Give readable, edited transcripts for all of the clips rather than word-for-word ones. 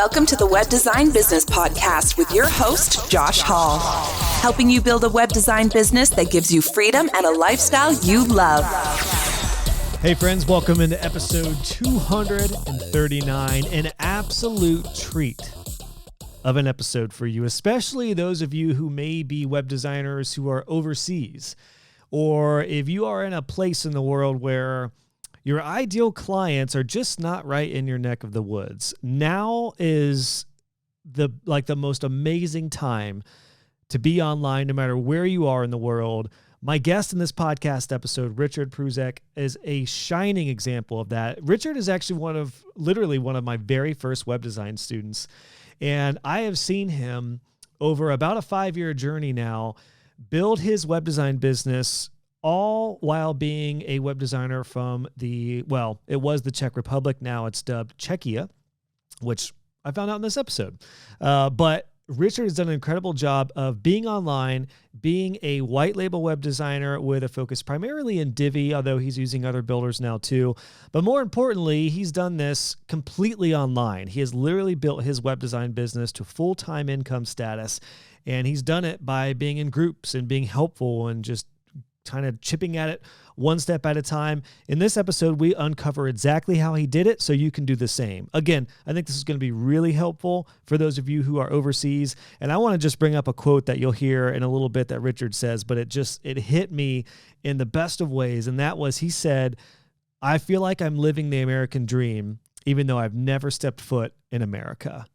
Welcome to the Web Design Business Podcast with your host, Josh Hall, helping you build a web design business that gives you freedom and a lifestyle you love. Hey friends, welcome into episode 239, an absolute treat of an episode for you, especially those of you who may be web designers who are overseas, or if you are in a place in the world where your ideal clients are just not right in your neck of the woods. Now is the most amazing time to be online, no matter where you are in the world. My guest in this podcast episode, Richard Pruzek, is a shining example of that. Richard is actually one of my very first web design students. And I have seen him over about a 5-year journey now build his web design business, all while being a web designer from it was the Czech Republic. Now it's dubbed Czechia, which I found out in this episode. But Richard has done an incredible job of being online, being a white label web designer with a focus primarily in Divi, although he's using other builders now too. But more importantly, he's done this completely online. He has literally built his web design business to full-time income status, and he's done it by being in groups and being helpful and just kind of chipping at it one step at a time. In this episode, we uncover exactly how he did it so you can do the same. Again, I think this is going to be really helpful for those of you who are overseas. And I want to just bring up a quote that you'll hear in a little bit that Richard says, but it hit me in the best of ways. And that was, he said, "I feel like I'm living the American dream, even though I've never stepped foot in America."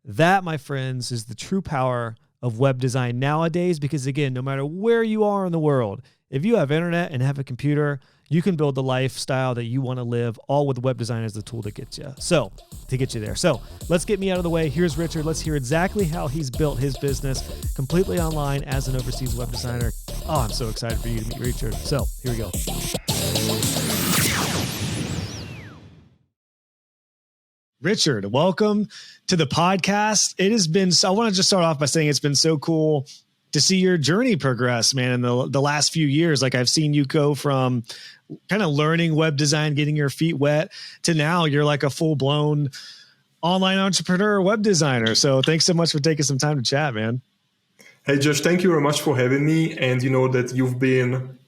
That, my friends, is the true power of web design nowadays, because again, no matter where you are in the world, if you have internet and have a computer, you can build the lifestyle that you want to live, all with web design as the tool that gets you. So, to get you there. So, let's get me out of the way. Here's Richard. Let's hear exactly how he's built his business completely online as an overseas web designer. Oh, I'm so excited for you to meet Richard. So, here we go. Richard, welcome to the podcast. I want to just start off by saying it's been so cool to see your journey progress, man, in the last few years. Like, I've seen you go from kind of learning web design, getting your feet wet, to now you're like a full-blown online entrepreneur, web designer. So thanks so much for taking some time to chat, man. Hey, Josh, thank you very much for having me. And you know that you've been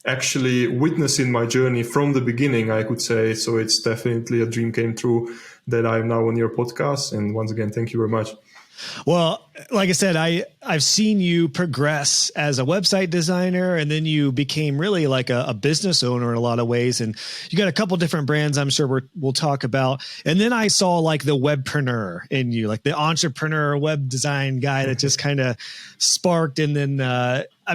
actually witnessing my journey from the beginning, I could say. So it's definitely a dream came true that I'm now on your podcast. And once again, thank you very much. Well, like I said, I've seen you progress as a website designer, and then you became really like a business owner in a lot of ways. And you got a couple different brands I'm sure we'll talk about. And then I saw like the webpreneur in you, like the entrepreneur web design guy that just kind of sparked. And then,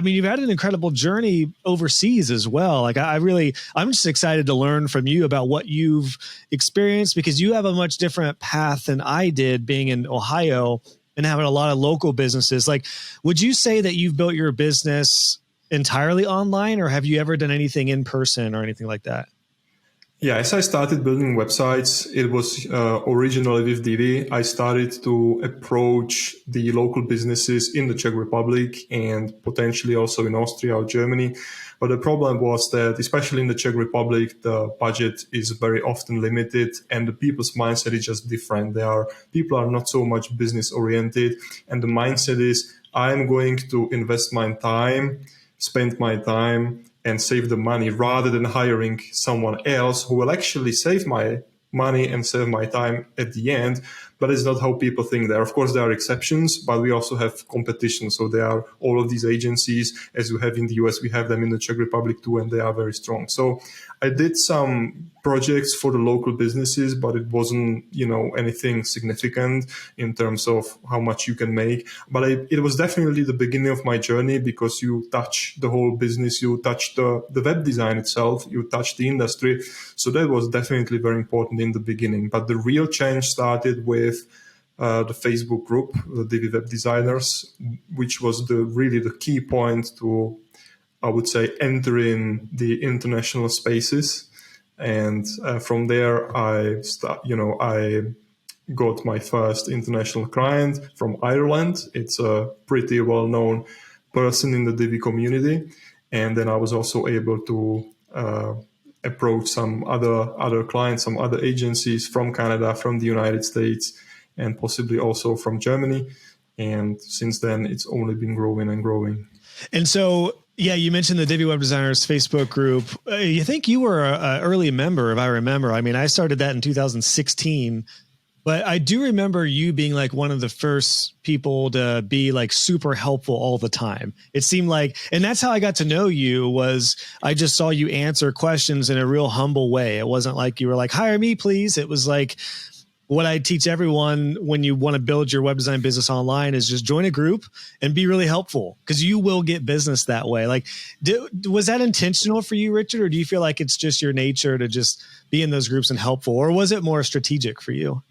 you've had an incredible journey overseas as well. Like I'm just excited to learn from you about what you've experienced, because you have a much different path than I did, being in Ohio and having a lot of local businesses. Like, would you say that you've built your business entirely online, or have you ever done anything in person or anything like that? Yeah, as I started building websites, it was originally with Divi. I started to approach the local businesses in the Czech Republic and potentially also in Austria or Germany. But the problem was that, especially in the Czech Republic, the budget is very often limited and the people's mindset is just different. People are not so much business oriented, and the mindset is, I'm going to invest my time, spend my time, and save the money rather than hiring someone else who will actually save my money and save my time at the end. But it's not how people think there. Of course, there are exceptions, but we also have competition. So there are all of these agencies, as you have in the US, we have them in the Czech Republic too, and they are very strong. So I did some projects for the local businesses, but it wasn't, anything significant in terms of how much you can make. But it was definitely the beginning of my journey, because you touch the whole business, you touch the web design itself, you touch the industry. So that was definitely very important in the beginning. But the real change started with the Facebook group, the Divi Web Designers, which was really the key point to, I would say, entering the international spaces. And from there, I got my first international client from Ireland. It's a pretty well-known person in the Divi community. And then I was also able to approach some other clients, some other agencies from Canada, from the United States, and possibly also from Germany. And since then, it's only been growing and growing. And so, yeah, you mentioned the Divi Web Designers Facebook group. You think you were an early member, if I remember. I mean, I started that in 2016. But I do remember you being like one of the first people to be like super helpful all the time. It seemed like, and that's how I got to know you, was I just saw you answer questions in a real humble way. It wasn't like you were like, hire me, please. It was like what I teach everyone when you want to build your web design business online is just join a group and be really helpful, because you will get business that way. Like, was that intentional for you, Richard? Or do you feel like it's just your nature to just be in those groups and helpful? Or was it more strategic for you?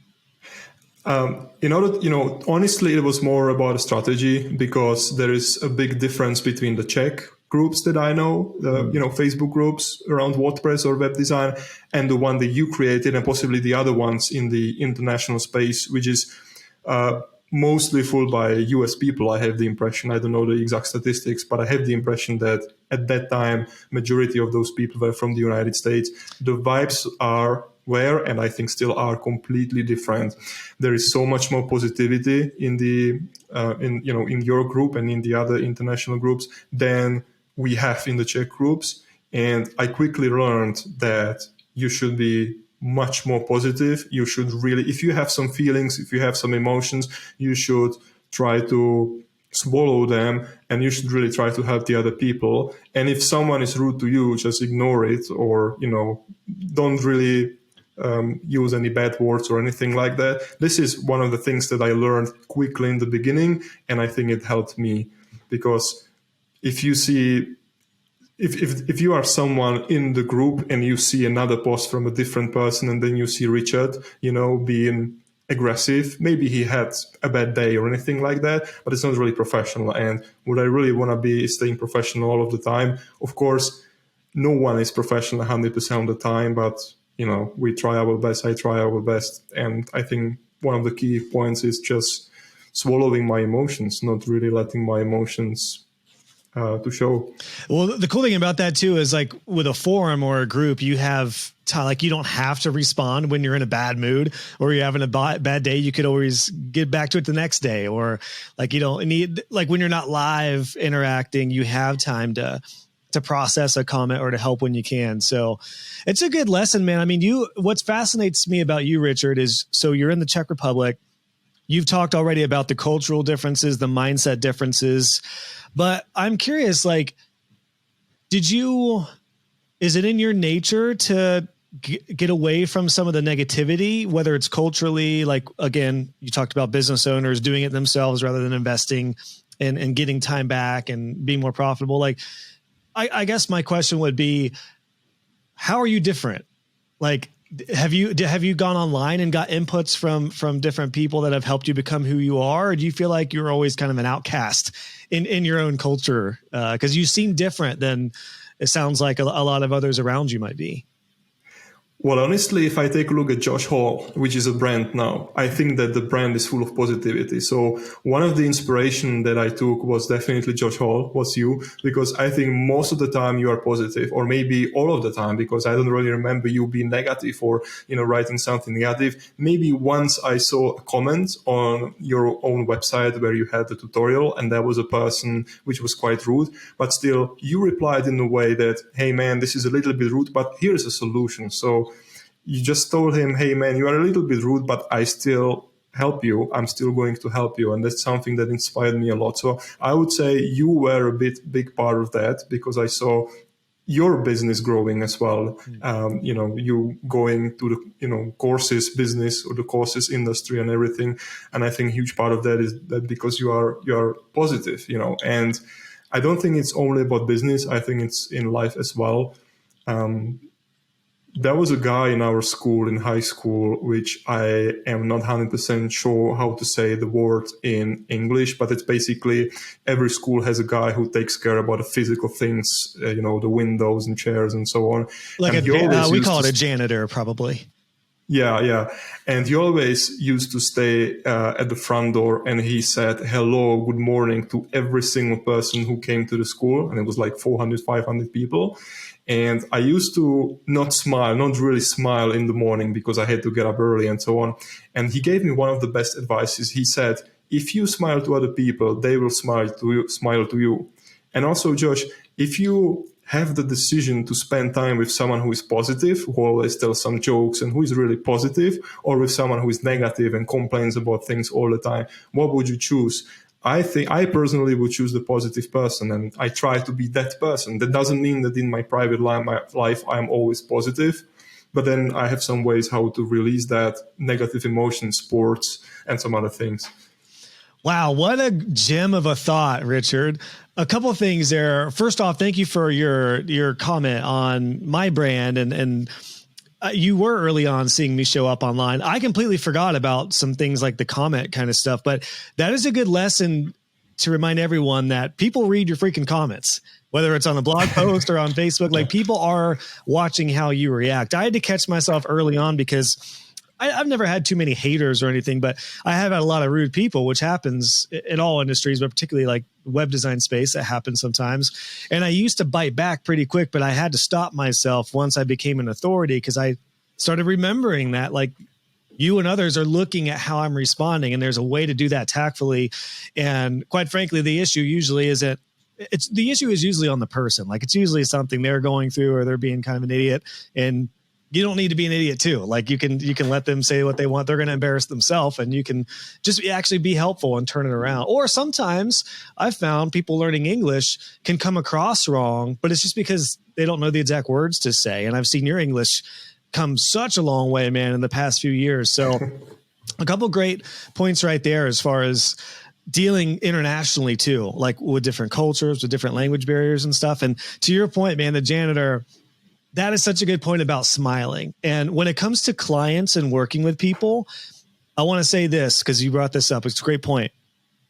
Honestly, it was more about a strategy, because there is a big difference between the Czech groups that I know, Facebook groups around WordPress or web design, and the one that you created, and possibly the other ones in the international space, which is mostly full by US people. I have the impression, I don't know the exact statistics, but I have the impression that at that time, majority of those people were from the United States. The vibes were, and I think still are, completely different. There is so much more positivity in in your group and in the other international groups than we have in the Czech groups. And I quickly learned that you should be much more positive. You should really, if you have some feelings, if you have some emotions, you should try to swallow them, and you should really try to help the other people. And if someone is rude to you, just ignore it, or, don't really use any bad words or anything like that. This is one of the things that I learned quickly in the beginning, and I think it helped me, because if you see, if you are someone in the group and you see another post from a different person, and then you see Richard, being aggressive, maybe he had a bad day or anything like that, but it's not really professional. And what I really want to be is staying professional all of the time. Of course, no one is professional 100% of the time, but we try our best. I try our best. And I think one of the key points is just swallowing my emotions, not really letting my emotions to show. Well, the cool thing about that too is, like, with a forum or a group, you have time, like, you don't have to respond when you're in a bad mood or you're having a bad day. You could always get back to it the next day, or like, you don't need, like, when you're not live interacting, you have time to process a comment or to help when you can. So it's a good lesson, man. I mean, what fascinates me about you, Richard, is, so you're in the Czech Republic. You've talked already about the cultural differences, the mindset differences, but I'm curious, like, is it in your nature to get away from some of the negativity, whether it's culturally, like, again, you talked about business owners doing it themselves rather than investing and getting time back and being more profitable. Like, I guess my question would be, how are you different? Like, have you gone online and got inputs from different people that have helped you become who you are? Or do you feel like you're always kind of an outcast in your own culture? Because you seem different than it sounds like a lot of others around you might be. Well, honestly, if I take a look at Josh Hall, which is a brand now, I think that the brand is full of positivity. So one of the inspiration that I took was definitely Josh Hall, was you, because I think most of the time you are positive, or maybe all of the time, because I don't really remember you being negative or, writing something negative. Maybe once I saw a comment on your own website where you had the tutorial, and there was a person which was quite rude, but still you replied in a way that, hey man, this is a little bit rude, but here's a solution. So you just told him, hey man, you are a little bit rude, but I still help you. I'm still going to help you. And that's something that inspired me a lot. So I would say you were a big part of that, because I saw your business growing as well. You going to the, courses business or the courses industry and everything. And I think a huge part of that is that because you are positive, and I don't think it's only about business. I think it's in life as well. There was a guy in our school, in high school, which I am not 100% sure how to say the word in English, but it's basically every school has a guy who takes care about the physical things, the windows and chairs and so on. Like and we call it a janitor, probably. Yeah. And he always used to stay at the front door, and he said hello, good morning to every single person who came to the school. And it was like 400, 500 people. And I used to not really smile in the morning because I had to get up early and so on. And he gave me one of the best advices. He said, if you smile to other people, they will smile to you. And also, Josh, if you have the decision to spend time with someone who is positive, who always tells some jokes and who is really positive, or with someone who is negative and complains about things all the time, what would you choose? I think I personally would choose the positive person, and I try to be that person. That doesn't mean that in my private life I'm always positive, but then I have some ways how to release that negative emotion, sports, and some other things. Wow, what a gem of a thought, Richard. A couple of things there. First off, thank you for your comment on my brand, and you were early on seeing me show up online. I completely forgot about some things like the comment kind of stuff, but that is a good lesson to remind everyone that people read your freaking comments, whether it's on a blog post or on Facebook. Like, people are watching how you react. I had to catch myself early on because I've never had too many haters or anything, but I have had a lot of rude people, which happens in all industries, but particularly like web design space, that happens sometimes. And I used to bite back pretty quick, but I had to stop myself once I became an authority, because I started remembering that, like, you and others are looking at how I'm responding, and there's a way to do that tactfully. And quite frankly, the issue usually isn't, the issue is usually on the person. Like, it's usually something they're going through, or they're being kind of an idiot, and you don't need to be an idiot too. Like, you can let them say what they want. They're going to embarrass themselves, and you can just actually be helpful and turn it around. Or sometimes I've found people learning English can come across wrong, but it's just because they don't know the exact words to say. And I've seen your English come such a long way, man, in the past few years. So a couple great points right there as far as dealing internationally too, like with different cultures, with different language barriers and stuff. And to your point, man, the janitor, that is such a good point about smiling. And when it comes to clients and working with people, I want to say this because you brought this up. It's a great point.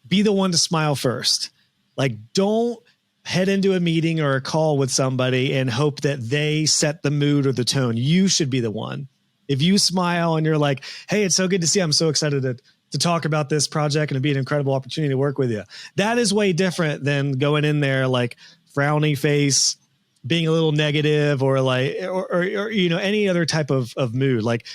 Be the one to smile first. Like, don't head into a meeting or a call with somebody and hope that they set the mood or the tone. You should be the one. If you smile and you're like, hey, it's so good to see you. I'm so excited to talk about this project, and it'd be an incredible opportunity to work with you. That is way different than going in there like frowny face, being a little negative, or like, or you know, any other type of mood. Like,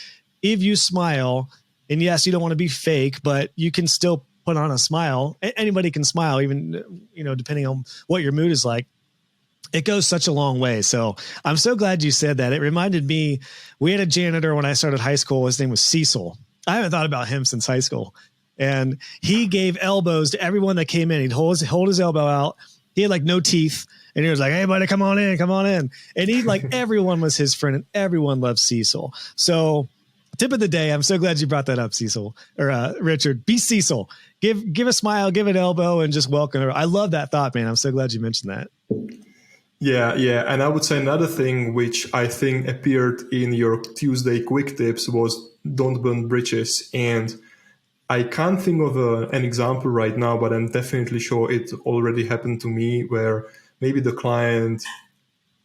if you smile, and yes, you don't want to be fake, but you can still put on a smile. Anybody can smile, even, you know, depending on what your mood is like. It goes such a long way. So I'm so glad you said that. It reminded me, we had a janitor when I started high school. His name was Cecil. I haven't thought about him since high school. And he gave elbows to everyone that came in. He'd hold his elbow out. He had like no teeth. And he was like, hey, buddy, come on in, come on in. And he, like, everyone was his friend, and everyone loved Cecil. So tip of the day, I'm so glad you brought that up, Cecil, or Richard. Be Cecil. Give a smile, give an elbow, and just welcome her. I love that thought, man. I'm so glad you mentioned that. Yeah. And I would say another thing which I think appeared in your Tuesday quick tips was don't burn bridges. And I can't think of an example right now, but I'm definitely sure it already happened to me, where maybe the client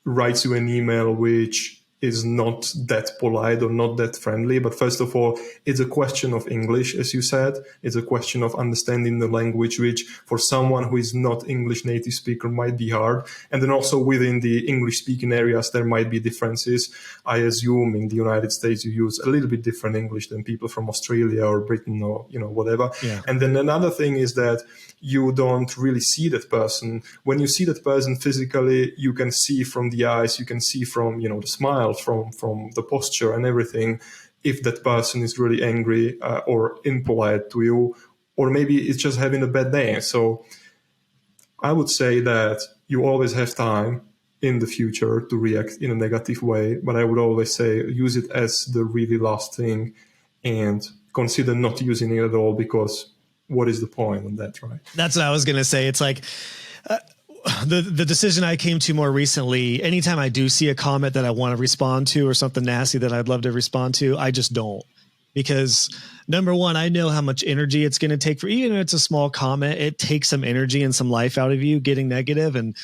writes you an email which is not that polite or not that friendly. But first of all, it's a question of English, as you said. It's a question of understanding the language, which for someone who is not English native speaker might be hard. And then also within the English speaking areas, there might be differences. I assume in the United States, you use a little bit different English than people from Australia or Britain or, you know, whatever. Yeah. And then another thing is that you don't really see that person. When you see that person physically, you can see from the eyes, you can see from, you know, the smile, from the posture and everything, if that person is really angry or impolite to you, or maybe it's just having a bad day. So I would say that you always have time in the future to react in a negative way, but I would always say use it as the really last thing and consider not using it at all, because what is the point on that, right? That's what I was going to say. It's like the decision I came to more recently, anytime I do see a comment that I want to respond to or something nasty that I'd love to respond to, I just don't. Because number one, I know how much energy it's going to take for, even if it's a small comment, it takes some energy and some life out of you getting negative. And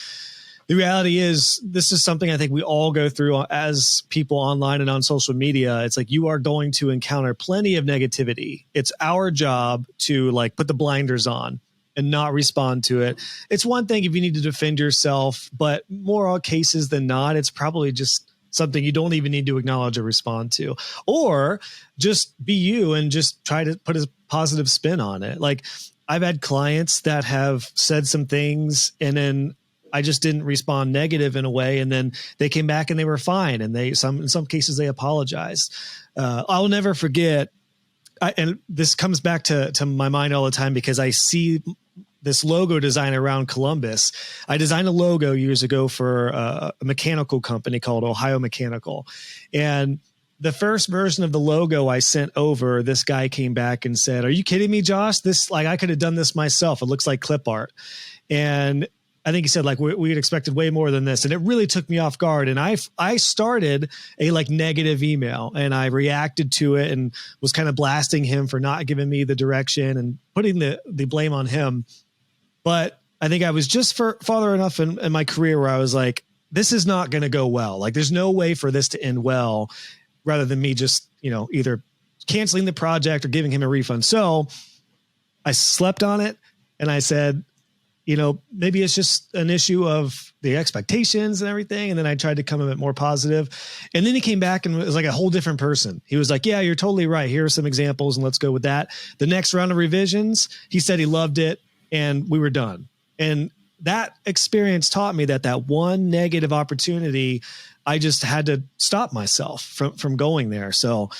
The reality is, this is something I think we all go through as people online and on social media. It's like you are going to encounter plenty of negativity. It's our job to like put the blinders on and not respond to it. It's one thing if you need to defend yourself, but more cases than not, it's probably just something you don't even need to acknowledge or respond to, or just be you and just try to put a positive spin on it. Like I've had clients that have said some things and then I just didn't respond negative in a way. And then they came back and they were fine. And in some cases they apologized. I'll never forget. And this comes back to my mind all the time because I see this logo design around Columbus. I designed a logo years ago for a mechanical company called Ohio Mechanical. And the first version of the logo I sent over, this guy came back and said, "Are you kidding me, Josh? This, like, I could have done this myself. It looks like clip art." And I think he said, like, we had expected way more than this. And it really took me off guard. And I started a like negative email and I reacted to it and was kind of blasting him for not giving me the direction and putting the blame on him. But I think I was just farther enough in my career where I was like, this is not going to go well. Like, there's no way for this to end well, rather than me just, either canceling the project or giving him a refund. So I slept on it and I said, maybe it's just an issue of the expectations and everything. And then I tried to come a bit more positive. And then he came back and was like a whole different person. He was like, "Yeah, you're totally right. Here are some examples and let's go with that." The next round of revisions, he said he loved it and we were done. And that experience taught me that one negative opportunity, I just had to stop myself from going there. So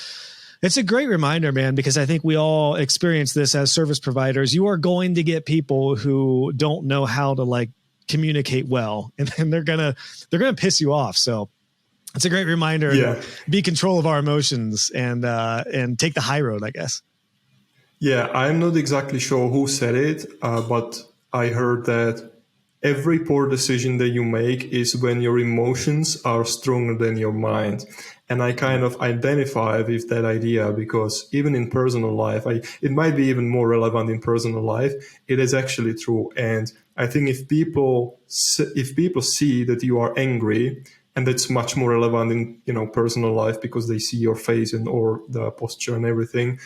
it's a great reminder, man, because I think we all experience this as service providers. You are going to get people who don't know how to like communicate well, and they're gonna piss you off. So it's a great reminder to be in control of our emotions and take the high road, I guess. Yeah, I'm not exactly sure who said it, but I heard that every poor decision that you make is when your emotions are stronger than your mind. And I kind of identify with that idea because even in personal life, it might be even more relevant in personal life. It is actually true. And I think if people see that you are angry, and that's much more relevant in personal life because they see your face or the posture and everything,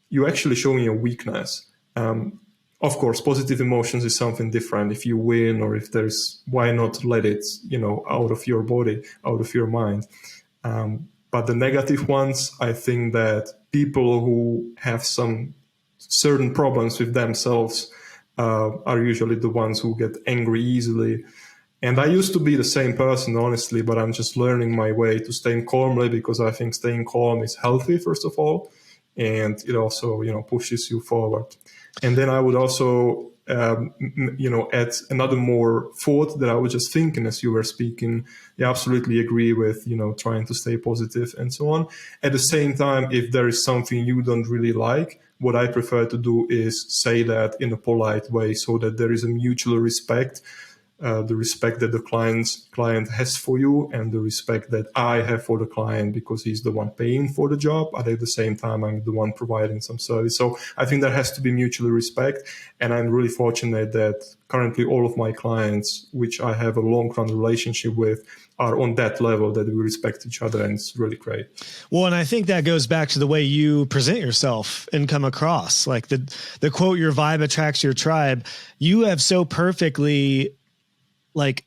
you're actually showing your weakness. Of course, positive emotions is something different. If you win or if why not let it, out of your body, out of your mind. But the negative ones, I think that people who have some certain problems with themselves are usually the ones who get angry easily. And I used to be the same person, honestly, but I'm just learning my way to staying calmly because I think staying calm is healthy, first of all. And it also, pushes you forward. And then I would also, add another more thought that I was just thinking as you were speaking. I absolutely agree with, trying to stay positive and so on. At the same time, if there is something you don't really like, what I prefer to do is say that in a polite way so that there is a mutual respect. The respect that the client has for you and the respect that I have for the client because he's the one paying for the job, but at the same time, I'm the one providing some service. So I think there has to be mutual respect. And I'm really fortunate that currently all of my clients, which I have a long-run relationship with, are on that level that we respect each other. And it's really great. Well, and I think that goes back to the way you present yourself and come across. Like the quote, "Your vibe attracts your tribe." You have so perfectly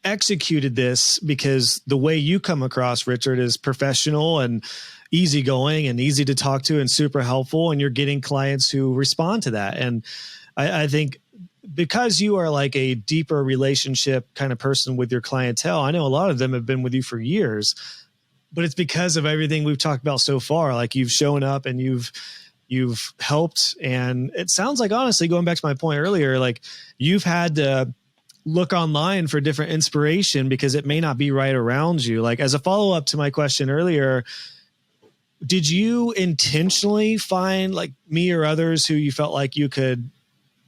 executed this because the way you come across, Richard, is professional and easygoing and easy to talk to and super helpful. And you're getting clients who respond to that. And I think because you are like a deeper relationship kind of person with your clientele, I know a lot of them have been with you for years, but it's because of everything we've talked about so far. Like you've shown up and you've helped. And it sounds like, honestly, going back to my point earlier, like you've had to look online for different inspiration because it may not be right around you. Like as a follow-up to my question earlier, did you intentionally find like me or others who you felt like you could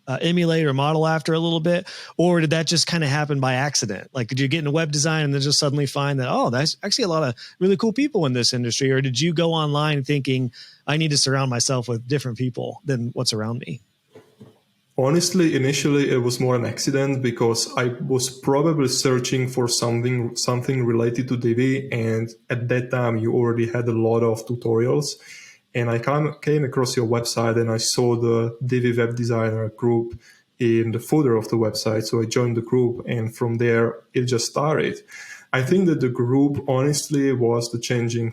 emulate or model after a little bit? Or did that just kind of happen by accident? Like, did you get into web design and then just suddenly find that, oh, there's actually a lot of really cool people in this industry? Or did you go online thinking I need to surround myself with different people than what's around me? Honestly, initially it was more an accident because I was probably searching for something related to Divi, and at that time you already had a lot of tutorials. And I came across your website and I saw the Divi web designer group in the footer of the website. So I joined the group, and from there it just started. I think that the group honestly was the changing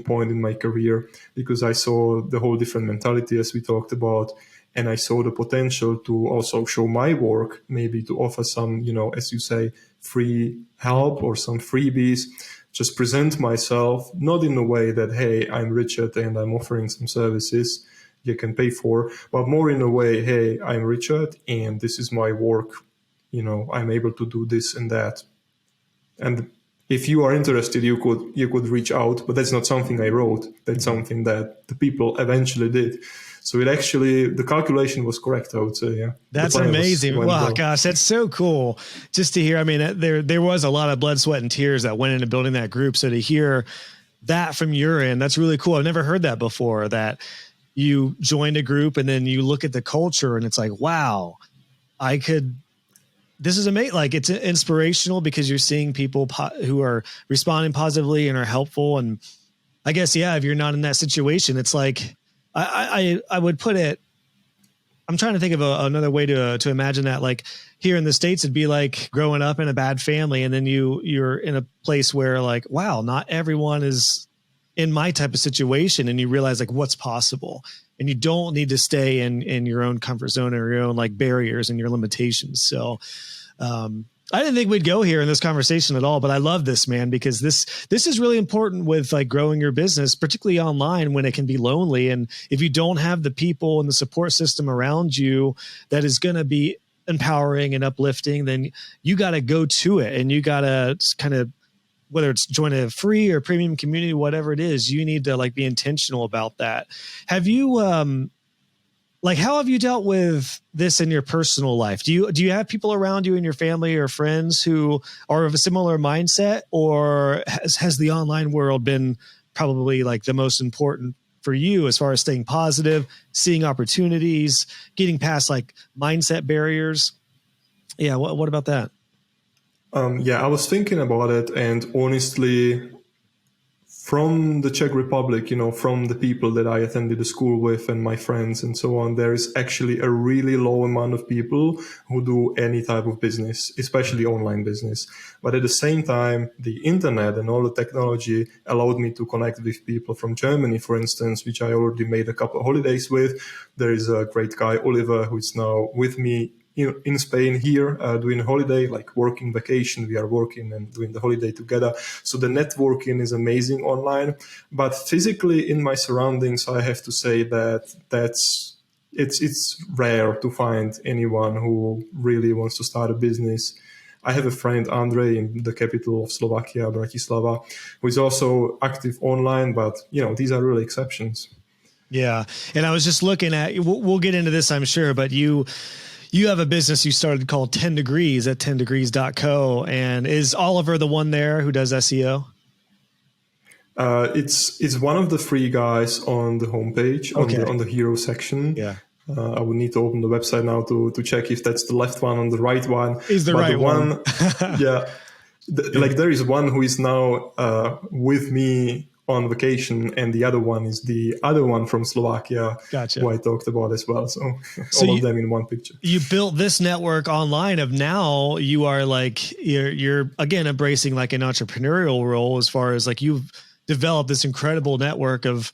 point in my career, because I saw the whole different mentality as we talked about. And I saw the potential to also show my work, maybe to offer some, as you say, free help or some freebies, just present myself, not in a way that, hey, I'm Richard and I'm offering some services you can pay for, but more in a way, hey, I'm Richard and this is my work. I'm able to do this and that. And if you are interested, you could reach out, but that's not something I wrote. That's something that the people eventually did. So the calculation was correct, I would say. Yeah, that's amazing. Wow, gosh, that's so cool just to hear. I mean, there was a lot of blood, sweat, and tears that went into building that group. So to hear that from your end, that's really cool. I've never heard that before, that you joined a group and then you look at the culture and it's like, wow, this is amazing. Like, it's inspirational because you're seeing people who are responding positively and are helpful. And I guess, yeah, if you're not in that situation, it's like, I would put it, I'm trying to think of another way to imagine that. Like here in the States, it'd be like growing up in a bad family. And then you're in a place where like, wow, not everyone is in my type of situation. And you realize like what's possible, and you don't need to stay in your own comfort zone or your own like barriers and your limitations. So, I didn't think we'd go here in this conversation at all, but I love this, man, because this is really important with like growing your business, particularly online when it can be lonely. And if you don't have the people and the support system around you that is going to be empowering and uplifting, then you got to go to it, and you got to kind of, whether it's join a free or premium community, whatever it is, you need to like be intentional about that. Have you, how have you dealt with this in your personal life? Do you have people around you in your family or friends who are of a similar mindset, or has the online world been probably like the most important for you as far as staying positive, seeing opportunities, getting past like mindset barriers? Yeah. What about that? I was thinking about it, and honestly, from the Czech Republic, from the people that I attended the school with and my friends and so on, there is actually a really low amount of people who do any type of business, especially online business. But at the same time, the internet and all the technology allowed me to connect with people from Germany, for instance, which I already made a couple of holidays with. There is a great guy, Oliver, who is now with me in Spain here, doing a holiday, like working vacation. We are working and doing the holiday together. So the networking is amazing online, but physically in my surroundings, I have to say that it's rare to find anyone who really wants to start a business. I have a friend, Andrej, in the capital of Slovakia, Bratislava, who is also active online, but these are really exceptions. Yeah. And I was just looking at, we'll get into this, I'm sure, but you have a business you started called 10 Degrees at 10degrees.co. And is Oliver the one there who does SEO? It's one of the free guys on the homepage, okay, on the hero section. Yeah. I would need to open the website now to check if that's the left one or the right one. Is the right one. Yeah. Like there is one who is now with me on vacation, and the other one is the other one from Slovakia, gotcha, who I talked about as well. So all of them in one picture. You built this network online of now you are like, you're again embracing like an entrepreneurial role, as far as like you've developed this incredible network of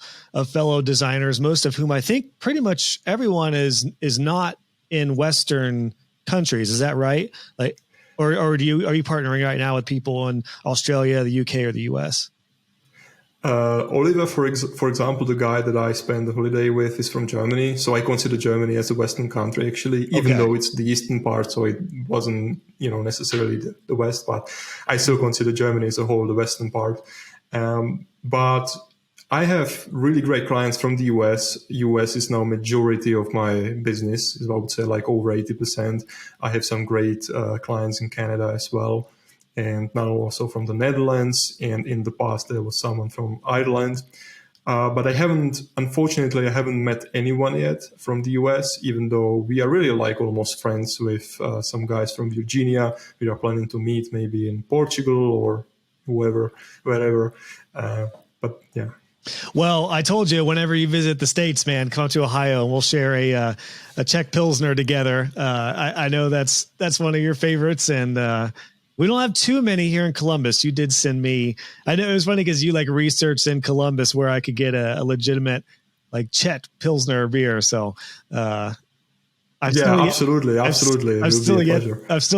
fellow designers, most of whom I think pretty much everyone is not in Western countries. Is that right? Like, or are you partnering right now with people in Australia, the UK, or the US? Oliver, for example, the guy that I spent the holiday with is from Germany. So I consider Germany as a Western country, actually, even though it's the eastern part. So it wasn't, necessarily the West, but I still consider Germany as a whole the Western part. But I have really great clients from the US. US is now majority of my business. I would say like over 80%. I have some great clients in Canada as well, and now also from the Netherlands. And in the past, there was someone from Ireland. But unfortunately, I haven't met anyone yet from the US, even though we are really like almost friends with some guys from Virginia. We are planning to meet maybe in Portugal or wherever. But yeah. Well, I told you, whenever you visit the States, man, come to Ohio and we'll share a Czech Pilsner together. I know that's one of your favorites, and we don't have too many here in Columbus. You did send me. I know it was funny because you like researched in Columbus where I could get a legitimate like Czech Pilsner beer. So absolutely. I've still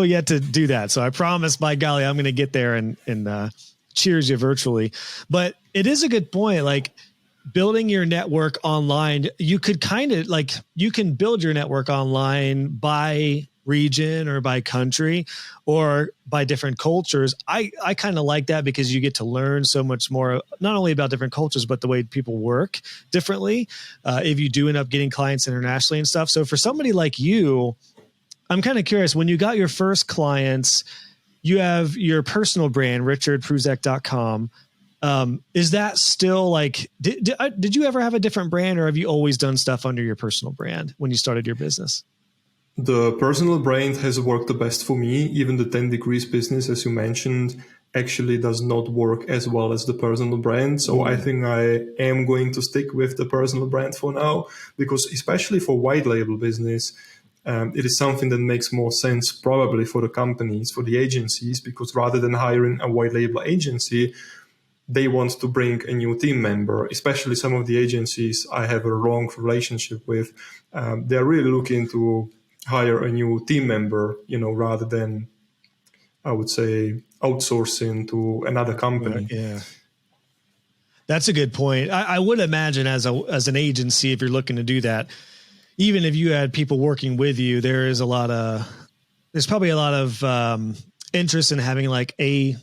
yet to do that. So I promise, by golly, I'm going to get there and cheers you virtually. But it is a good point. Like building your network online, you could kind of like, you can build your network online by region or by country or by different cultures. I kind of like that because you get to learn so much more, not only about different cultures, but the way people work differently. If you do end up getting clients internationally and stuff. So for somebody like you, I'm kind of curious, when you got your first clients, you have your personal brand, richardpruzek.com. Is that still like, did you ever have a different brand, or have you always done stuff under your personal brand when you started your business? The personal brand has worked the best for me. Even the 10 Degrees business, as you mentioned, actually does not work as well as the personal brand. So I think I am going to stick with the personal brand for now, because especially for white label business, it is something that makes more sense probably for the companies, for the agencies, because rather than hiring a white label agency, they want to bring a new team member, especially some of the agencies I have a long relationship with. They're really looking to hire a new team member, rather than, I would say, outsourcing to another company. Yeah. That's a good point. I would imagine as an agency, if you're looking to do that, even if you had people working with you, there's probably a lot of interest in having like a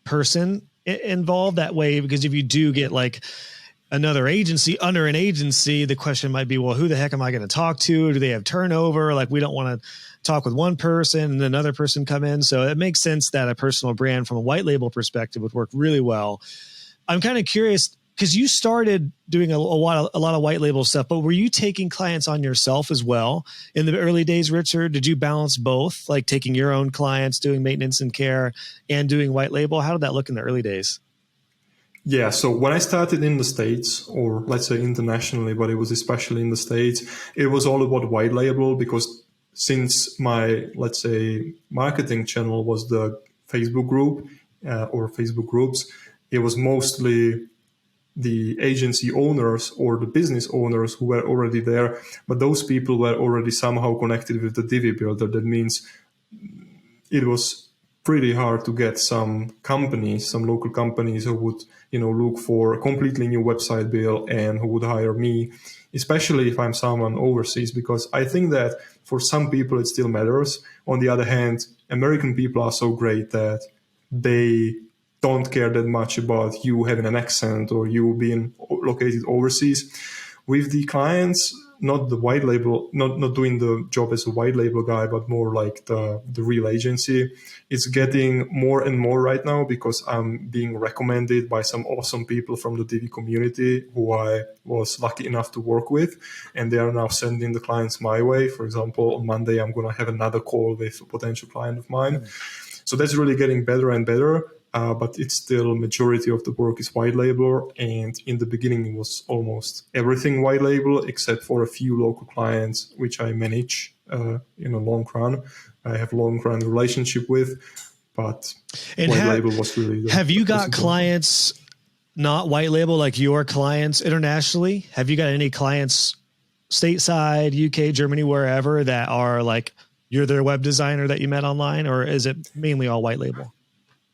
person involved that way, because if you do get like another agency under an agency, the question might be, well, who the heck am I going to talk to? Do they have turnover? Like, we don't want to talk with one person and another person come in. So it makes sense that a personal brand from a white label perspective would work really well. I'm kind of curious, because you started doing a lot of white label stuff, but were you taking clients on yourself as well in the early days, Richard? Did you balance both, like taking your own clients, doing maintenance and care, and doing white label? How did that look in the early days? Yeah, so when I started in the States, or let's say internationally, but it was especially in the States, it was all about white label, because since my, let's say, marketing channel was the Facebook group or Facebook groups, it was mostly the agency owners or the business owners who were already there, but those people were already somehow connected with the Divi builder. That means it was pretty hard to get some local companies who would, look for a completely new website build and who would hire me, especially if I'm someone overseas, because I think that for some people it still matters. On the other hand, American people are so great that they don't care that much about you having an accent or you being located overseas. With the clients, not the white label, not doing the job as a white label guy, but more like the real agency. It's getting more and more right now, because I'm being recommended by some awesome people from the Divi community who I was lucky enough to work with. And they are now sending the clients my way. For example, on Monday, I'm going to have another call with a potential client of mine. So that's really getting better and better. But it's still majority of the work is white label. And in the beginning, it was almost everything white label, except for a few local clients, which I manage in a long run. I have long run relationship with, but white label was really. Have you got clients not white label, like your clients internationally? Have you got any clients stateside, UK, Germany, wherever, that are like, you're their web designer that you met online, or is it mainly all white label?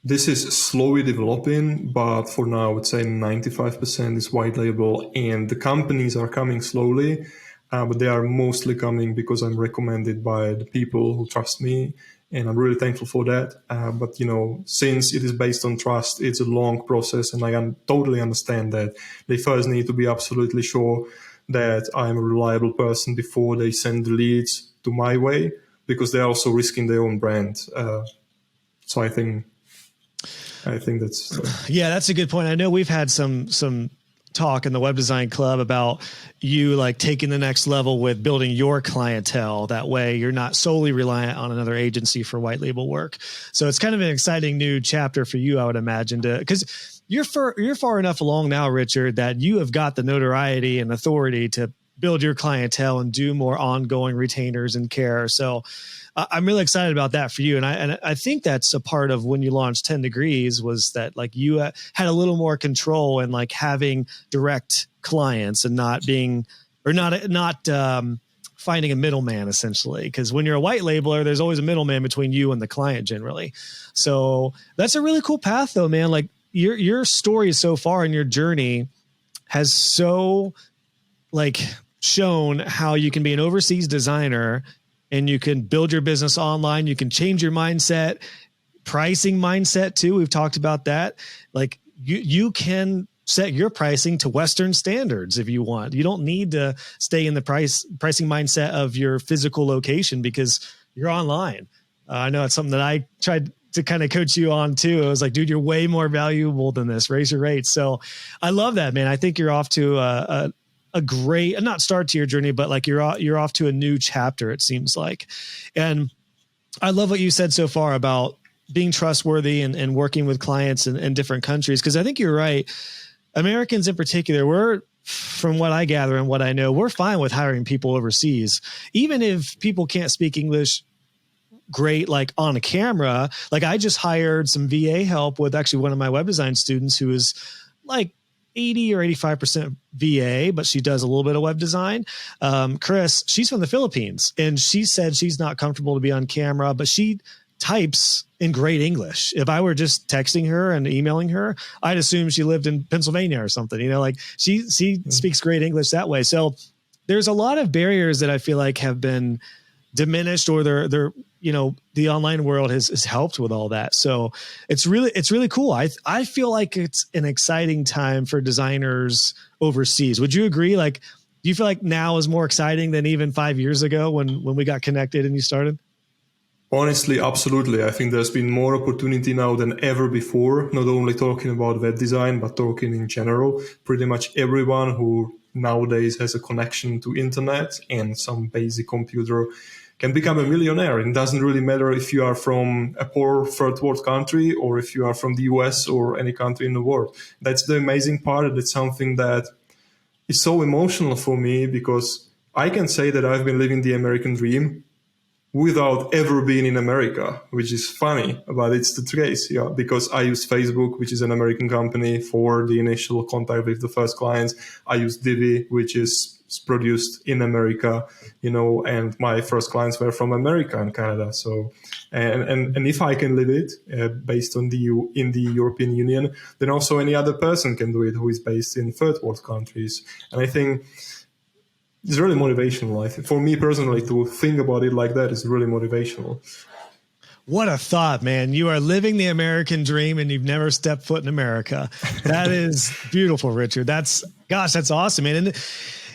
This is slowly developing, but for now, I would say 95% is white label, and the companies are coming slowly, but they are mostly coming because I'm recommended by the people who trust me, and I'm really thankful for that. But, since it is based on trust, it's a long process, and I totally understand that they first need to be absolutely sure that I'm a reliable person before they send the leads to my way, because they're also risking their own brand. So I think that's that's a good point. I know we've had some talk in the Web Design Club about you like taking the next level with building your clientele. That way you're not solely reliant on another agency for white label work. So it's kind of an exciting new chapter for you, I would imagine, because you're far enough along now, Richard, that you have got the notoriety and authority to build your clientele and do more ongoing retainers and care. So I'm really excited about that for you. And I think that's a part of when you launched 10 Degrees was that like you had a little more control and like having direct clients and not finding a middleman essentially. Because when you're a white labeler, there's always a middleman between you and the client generally. So that's a really cool path though, man. Like your story so far in your journey has so like shown how you can be an overseas designer and you can build your business online. You can change your mindset, pricing mindset too. We've talked about that. Like you can set your pricing to Western standards if you want. You don't need to stay in the pricing mindset of your physical location because you're online. I know it's something that I tried to kind of coach you on too. I was like, dude, you're way more valuable than this. Raise your rates. So I love that, man. I think you're off to a great, not start to your journey, but like you're off to a new chapter, it seems like. And I love what you said so far about being trustworthy and working with clients in different countries. Cause I think you're right. Americans in particular, from what I gather and what I know, we're fine with hiring people overseas. Even if people can't speak English great, like on a camera, like I just hired some VA help with actually one of my web design students who is like 80 or 85% VA, but she does a little bit of web design. Chris, she's from the Philippines and she said she's not comfortable to be on camera, but she types in great English. If I were just texting her and emailing her, I'd assume she lived in Pennsylvania or something, you know, like she speaks great English that way. So there's a lot of barriers that I feel like have been diminished or they're, you know, the online world has helped with all that. So it's really cool. I feel like it's an exciting time for designers overseas. Would you agree? Like, do you feel like now is more exciting than even 5 years ago when we got connected and you started? Honestly, absolutely. I think there's been more opportunity now than ever before, not only talking about web design, but talking in general. Pretty much everyone who nowadays has a connection to internet and some basic computer can become a millionaire. It doesn't really matter if you are from a poor third world country or if you are from the US or any country in the world. That's the amazing part. And it's something that is so emotional for me because I can say that I've been living the American dream without ever being in America, which is funny, but it's the case, yeah, because I use Facebook, which is an American company, for the initial contact with the first clients. I use Divi, which is produced in America, you know, and my first clients were from America and Canada. So, and if I can live it based on in the European Union, then also any other person can do it who is based in third world countries. And I think it's really motivational. I think for me personally, to think about it like that is really motivational. What a thought, man. You are living the American dream and you've never stepped foot in America. That is beautiful, Richard. That's awesome, man. And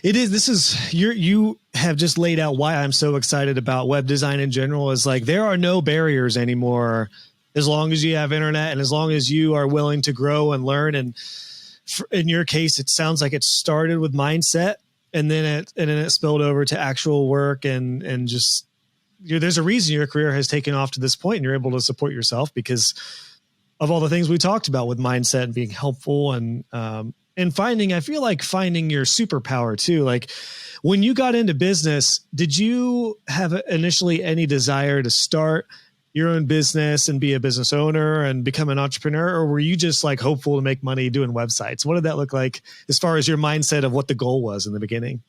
you have just laid out why I'm so excited about web design in general. Is like, there are no barriers anymore as long as you have internet and as long as you are willing to grow and learn. And in your case, it sounds like it started with mindset. And then it spilled over to actual work and just, there's a reason your career has taken off to this point and you're able to support yourself because of all the things we talked about with mindset and being helpful and I feel like finding your superpower too. Like when you got into business, did you have initially any desire to start your own business and be a business owner and become an entrepreneur? Or were you just like hopeful to make money doing websites? What did that look like as far as your mindset of what the goal was in the beginning?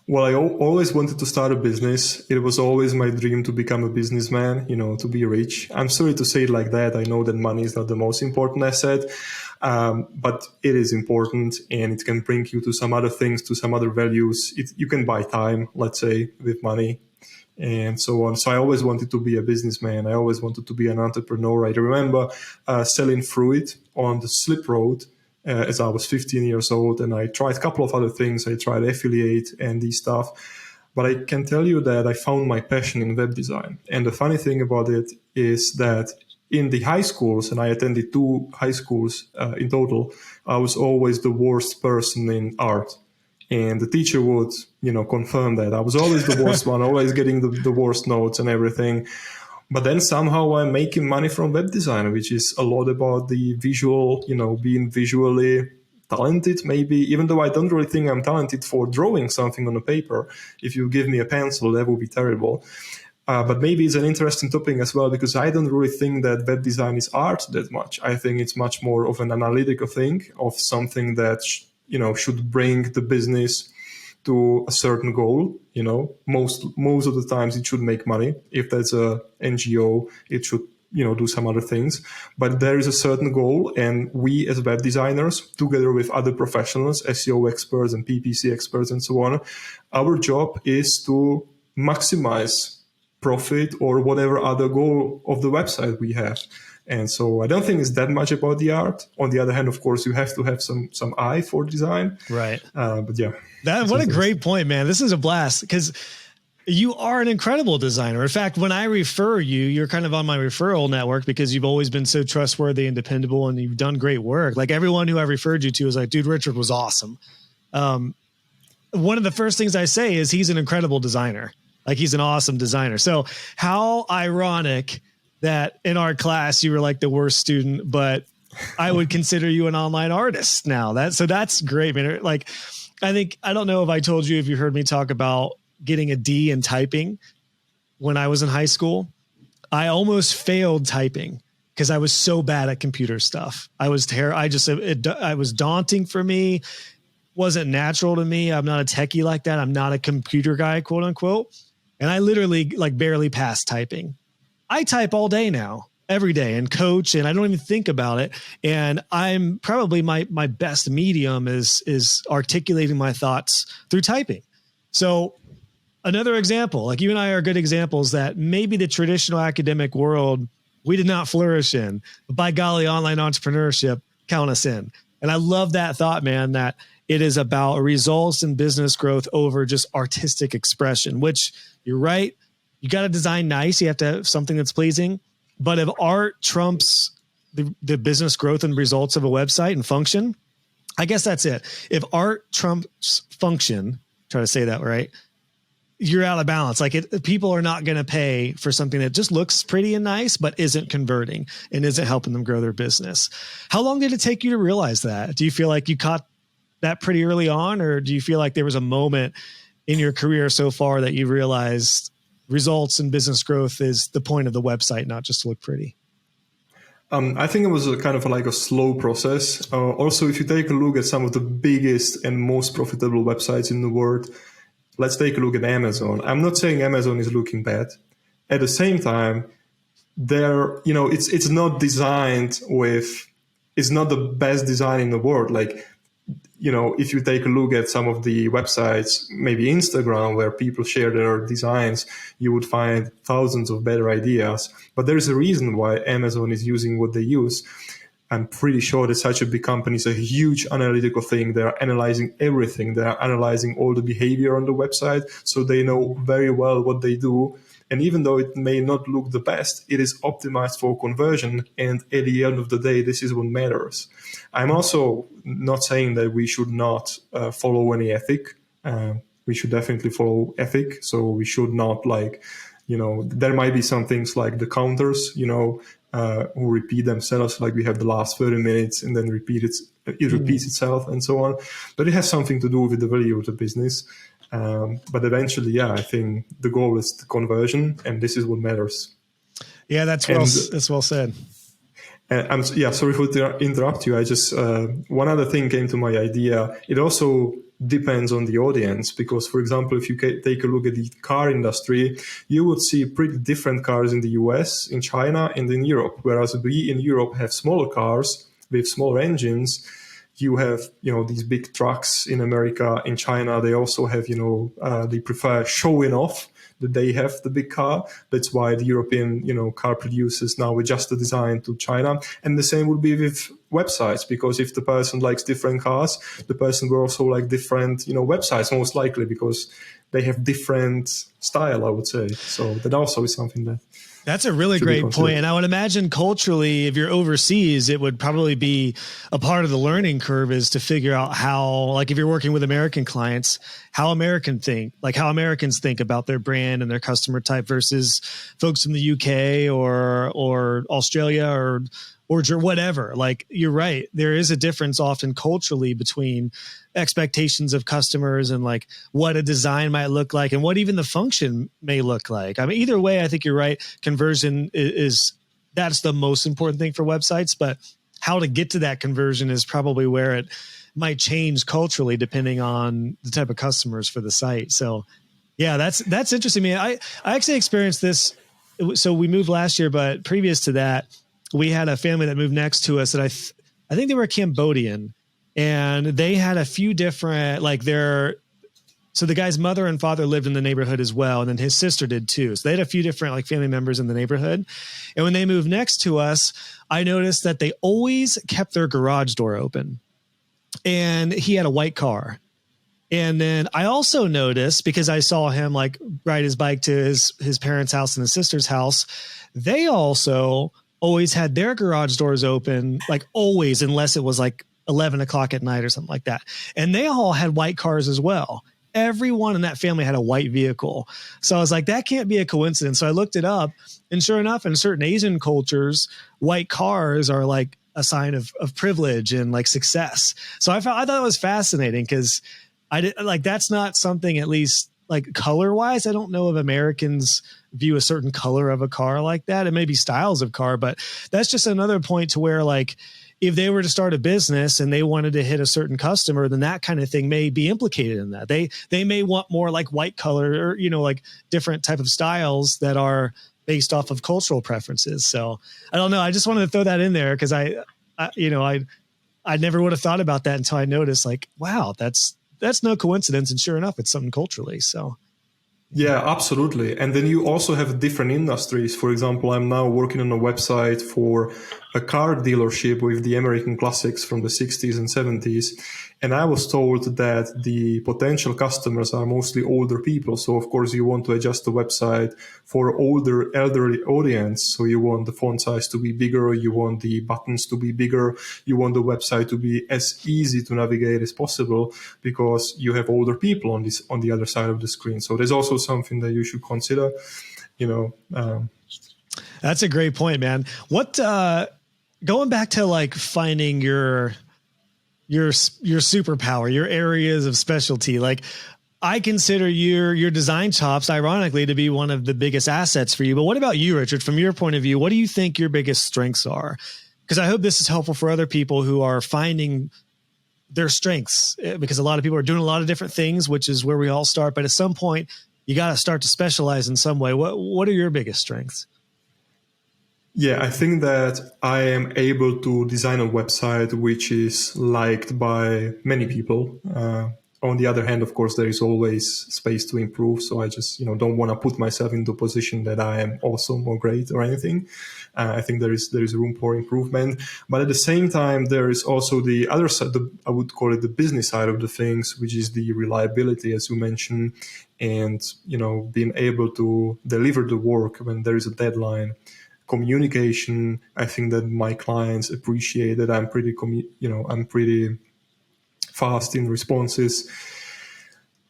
Well, I always wanted to start a business. It was always my dream to become a businessman, you know, to be rich. I'm sorry to say it like that. I know that money is not the most important asset, but it is important and it can bring you to some other things, to some other values. You can buy time, let's say, with money, and so on. So I always wanted to be a businessman. I always wanted to be an entrepreneur. I remember selling fruit on the slip road as I was 15 years old, and I tried a couple of other things. I tried affiliate and these stuff. But I can tell you that I found my passion in web design. And the funny thing about it is that in the high schools, and I attended 2 high schools in total, I was always the worst person in art. And the teacher would, confirm that. I was always the worst one, always getting the worst notes and everything. But then somehow I'm making money from web design, which is a lot about the visual, being visually talented, maybe, even though I don't really think I'm talented for drawing something on a paper. If you give me a pencil, that would be terrible. But maybe it's an interesting topic as well, because I don't really think that web design is art that much. I think it's much more of an analytical thing, of something that, should bring the business to a certain goal. Most of the times it should make money. If that's a NGO, it should, do some other things. But there is a certain goal, and we as web designers, together with other professionals, SEO experts and PPC experts and so on, our job is to maximize profit or whatever other goal of the website we have. And so I don't think it's that much about the art. On the other hand, of course, you have to have some eye for design. Right. But yeah. What a great point, man. This is a blast, because you are an incredible designer. In fact, when I refer you, you're kind of on my referral network because you've always been so trustworthy and dependable, and you've done great work. Like, everyone who I referred you to is like, dude, Richard was awesome. One of the first things I say is he's an incredible designer. Like, he's an awesome designer. So how ironic that in our class you were like the worst student, but I would consider you an online artist now. That's great, man. Like, I don't know if I told you, if you heard me talk about getting a D in typing when I was in high school. I almost failed typing because I was so bad at computer stuff. I was it was daunting for me. Wasn't natural to me. I'm not a techie like that. I'm not a computer guy, quote unquote. And I literally barely passed typing. I type all day now, every day, and coach, and I don't even think about it. And I'm probably my best medium is articulating my thoughts through typing. So another example, like, you and I are good examples that maybe the traditional academic world, we did not flourish in, but by golly, online entrepreneurship, count us in. And I love that thought, man, that it is about results and business growth over just artistic expression, which, you're right. You got to design nice. You have to have something that's pleasing. But if art trumps the business growth and results of a website and function, I guess that's it. If art trumps function, try to say that right, you're out of balance. Like, people are not going to pay for something that just looks pretty and nice, but isn't converting and isn't helping them grow their business. How long did it take you to realize that? Do you feel like you caught that pretty early on, or do you feel like there was a moment in your career so far that you realized results and business growth is the point of the website, not just to look pretty? I think it was a kind of like a slow process. Also, if you take a look at some of the biggest and most profitable websites in the world, let's take a look at Amazon. I'm not saying Amazon is looking bad. At the same time, it's not designed with, it's not the best design in the world. Like, if you take a look at some of the websites, maybe Instagram, where people share their designs, you would find thousands of better ideas. But there is a reason why Amazon is using what they use. I'm pretty sure that such a big company is a huge analytical thing. They're analyzing everything. They're analyzing all the behavior on the website, so they know very well what they do. And even though it may not look the best, it is optimized for conversion. And at the end of the day, this is what matters. I'm also not saying that we should not follow any ethic. We should definitely follow ethic. So we should not there might be some things like the counters, who repeat themselves, like we have the last 30 minutes and then it repeats itself and so on. But it has something to do with the value of the business. But eventually, I think the goal is the conversion, and this is what matters. Yeah, that's well said. I'm sorry to interrupt you. I just one other thing came to my idea. It also depends on the audience, because, for example, if you take a look at the car industry, you would see pretty different cars in the US, in China, and in Europe. Whereas we in Europe have smaller cars with smaller engines. You have, these big trucks in America. In China, they also have, they prefer showing off that they have the big car. That's why the European, car producers now adjust the design to China. And the same would be with websites, because if the person likes different cars, the person will also like different, websites, most likely, because they have different style, I would say. So that also is something that... That's a really great point. And I would imagine culturally, if you're overseas, it would probably be a part of the learning curve is to figure out how, like if you're working with American clients, how Americans think about their brand and their customer type versus folks from the UK or Australia or whatever. Like you're right. There is a difference often culturally between expectations of customers and like what a design might look like and what even the function may look like. I mean, either way, I think you're right. Conversion that's the most important thing for websites, but how to get to that conversion is probably where it might change culturally depending on the type of customers for the site. So yeah, that's interesting. I mean, I actually experienced this. So we moved last year, but previous to that, we had a family that moved next to us that I think they were Cambodian, and they had a few different, so the guy's mother and father lived in the neighborhood as well. And then his sister did too. So they had a few different like family members in the neighborhood. And when they moved next to us, I noticed that they always kept their garage door open, and he had a white car. And then I also noticed, because I saw him like ride his bike to his parents' house and his sister's house, they also always had their garage doors open, like always, unless it was like 11 o'clock at night or something like that. And they all had white cars as well. Everyone in that family had a white vehicle. So I was like, that can't be a coincidence. So I looked it up, and sure enough, in certain Asian cultures, white cars are like a sign of privilege and like success. So I thought it was fascinating, because that's not something, at least like color wise, I don't know if Americans view a certain color of a car like that. It may be styles of car, but that's just another point to where, like, if they were to start a business and they wanted to hit a certain customer, then that kind of thing may be implicated in that. They may want more like white color, or, like different type of styles that are based off of cultural preferences. So I don't know. I just wanted to throw that in there, because I never would have thought about that until I noticed, like, wow, that's no coincidence. And sure enough, it's something culturally. So. Yeah, absolutely. And then you also have different industries. For example, I'm now working on a website for a car dealership with the American classics from the 60s and 70s. And I was told that the potential customers are mostly older people. So, of course, you want to adjust the website for older, elderly audience. So you want the font size to be bigger. You want the buttons to be bigger. You want the website to be as easy to navigate as possible, because you have older people on the other side of the screen. So there's also something that you should consider, That's a great point, man. What, going back to like finding your superpower, your areas of specialty, like I consider your design chops, ironically, to be one of the biggest assets for you. But what about you, Richard? From your point of view, what do you think your biggest strengths are? Because I hope this is helpful for other people who are finding their strengths, because a lot of people are doing a lot of different things, which is where we all start. But at some point, you got to start to specialize in some way. What are your biggest strengths? Yeah, I think that I am able to design a website which is liked by many people. On the other hand, of course, there is always space to improve. So I just, don't want to put myself into a position that I am also more great or anything. I think there is room for improvement. But at the same time, there is also the other side, I would call it the business side of the things, which is the reliability, as you mentioned, and, being able to deliver the work when there is a deadline. Communication, I think that my clients appreciate that I'm pretty fast in responses,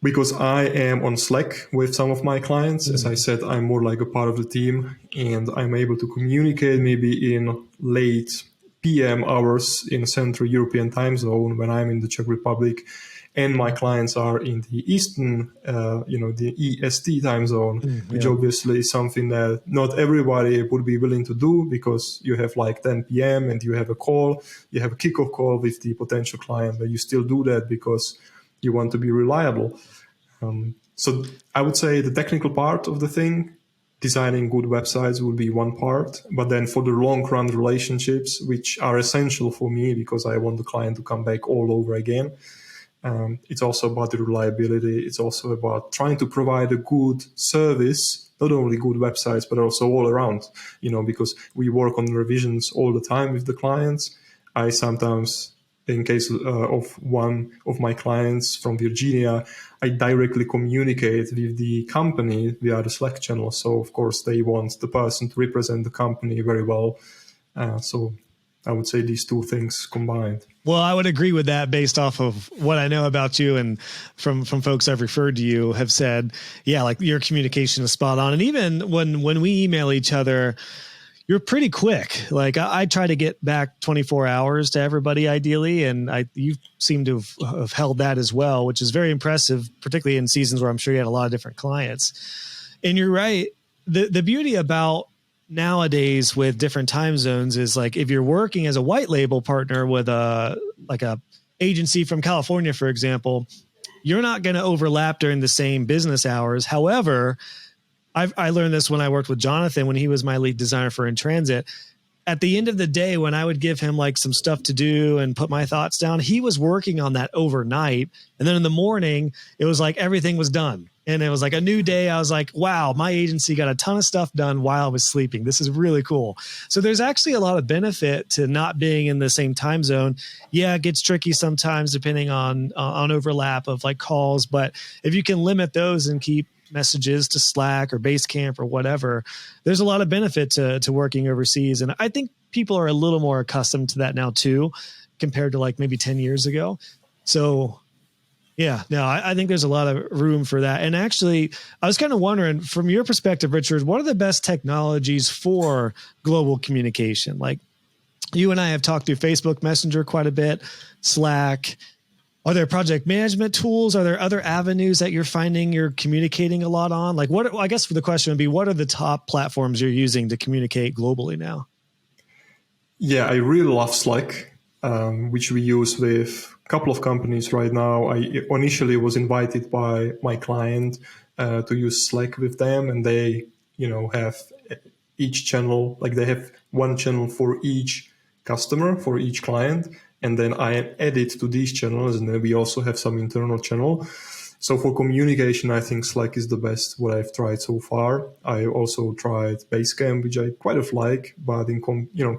because I am on Slack with some of my clients. As I said, I'm more like a part of the team, and I'm able to communicate maybe in late PM hours in Central European time zone when I'm in the Czech Republic, and my clients are in the Eastern, the EST time zone, which obviously is something that not everybody would be willing to do, because you have like 10 p.m. and you have a kickoff call with the potential client, but you still do that because you want to be reliable. So I would say the technical part of the thing, designing good websites, will be one part. But then for the long run relationships, which are essential for me because I want the client to come back all over again, it's also about the reliability. It's also about trying to provide a good service, not only good websites, but also all around, because we work on revisions all the time with the clients. I sometimes in case of one of my clients from Virginia, I directly communicate with the company via the Slack channel. So of course they want the person to represent the company very well. So I would say these two things combined. Well, I would agree with that based off of what I know about you, and from folks I've referred to you have said, yeah, like your communication is spot on. And even when we email each other, you're pretty quick. Like I try to get back 24 hours to everybody ideally. And you seem to have held that as well, which is very impressive, particularly in seasons where I'm sure you had a lot of different clients. And you're right. The beauty about nowadays with different time zones is like, if you're working as a white label partner with a agency from California, for example, you're not going to overlap during the same business hours. However, I learned this when I worked with Jonathan, when he was my lead designer for In Transit. At the end of the day, when I would give him like some stuff to do and put my thoughts down, he was working on that overnight. And then in the morning, it was like everything was done. And it was like a new day. I was like, wow, my agency got a ton of stuff done while I was sleeping. This is really cool. So there's actually a lot of benefit to not being in the same time zone. Yeah, it gets tricky sometimes depending on overlap of like calls. But if you can limit those and keep messages to Slack or Basecamp or whatever, there's a lot of benefit to working overseas. And I think people are a little more accustomed to that now too, compared to like maybe 10 years ago. So yeah, no, I think there's a lot of room for that. And actually, I was kind of wondering, from your perspective, Richard, what are the best technologies for global communication? Like you and I have talked through Facebook Messenger quite a bit, Slack. Are there project management tools? Are there other avenues that you're finding you're communicating a lot on? Like what, I guess for the question would be, what are the top platforms you're using to communicate globally now? Yeah, I really love Slack, which we use with a couple of companies right now. I initially was invited by my client to use Slack with them, and they, have each channel, like they have one channel for each customer, for each client. And then I add it to these channels, and then we also have some internal channel. So for communication, I think Slack is the best what I've tried so far. I also tried Basecamp, which I quite of like, but in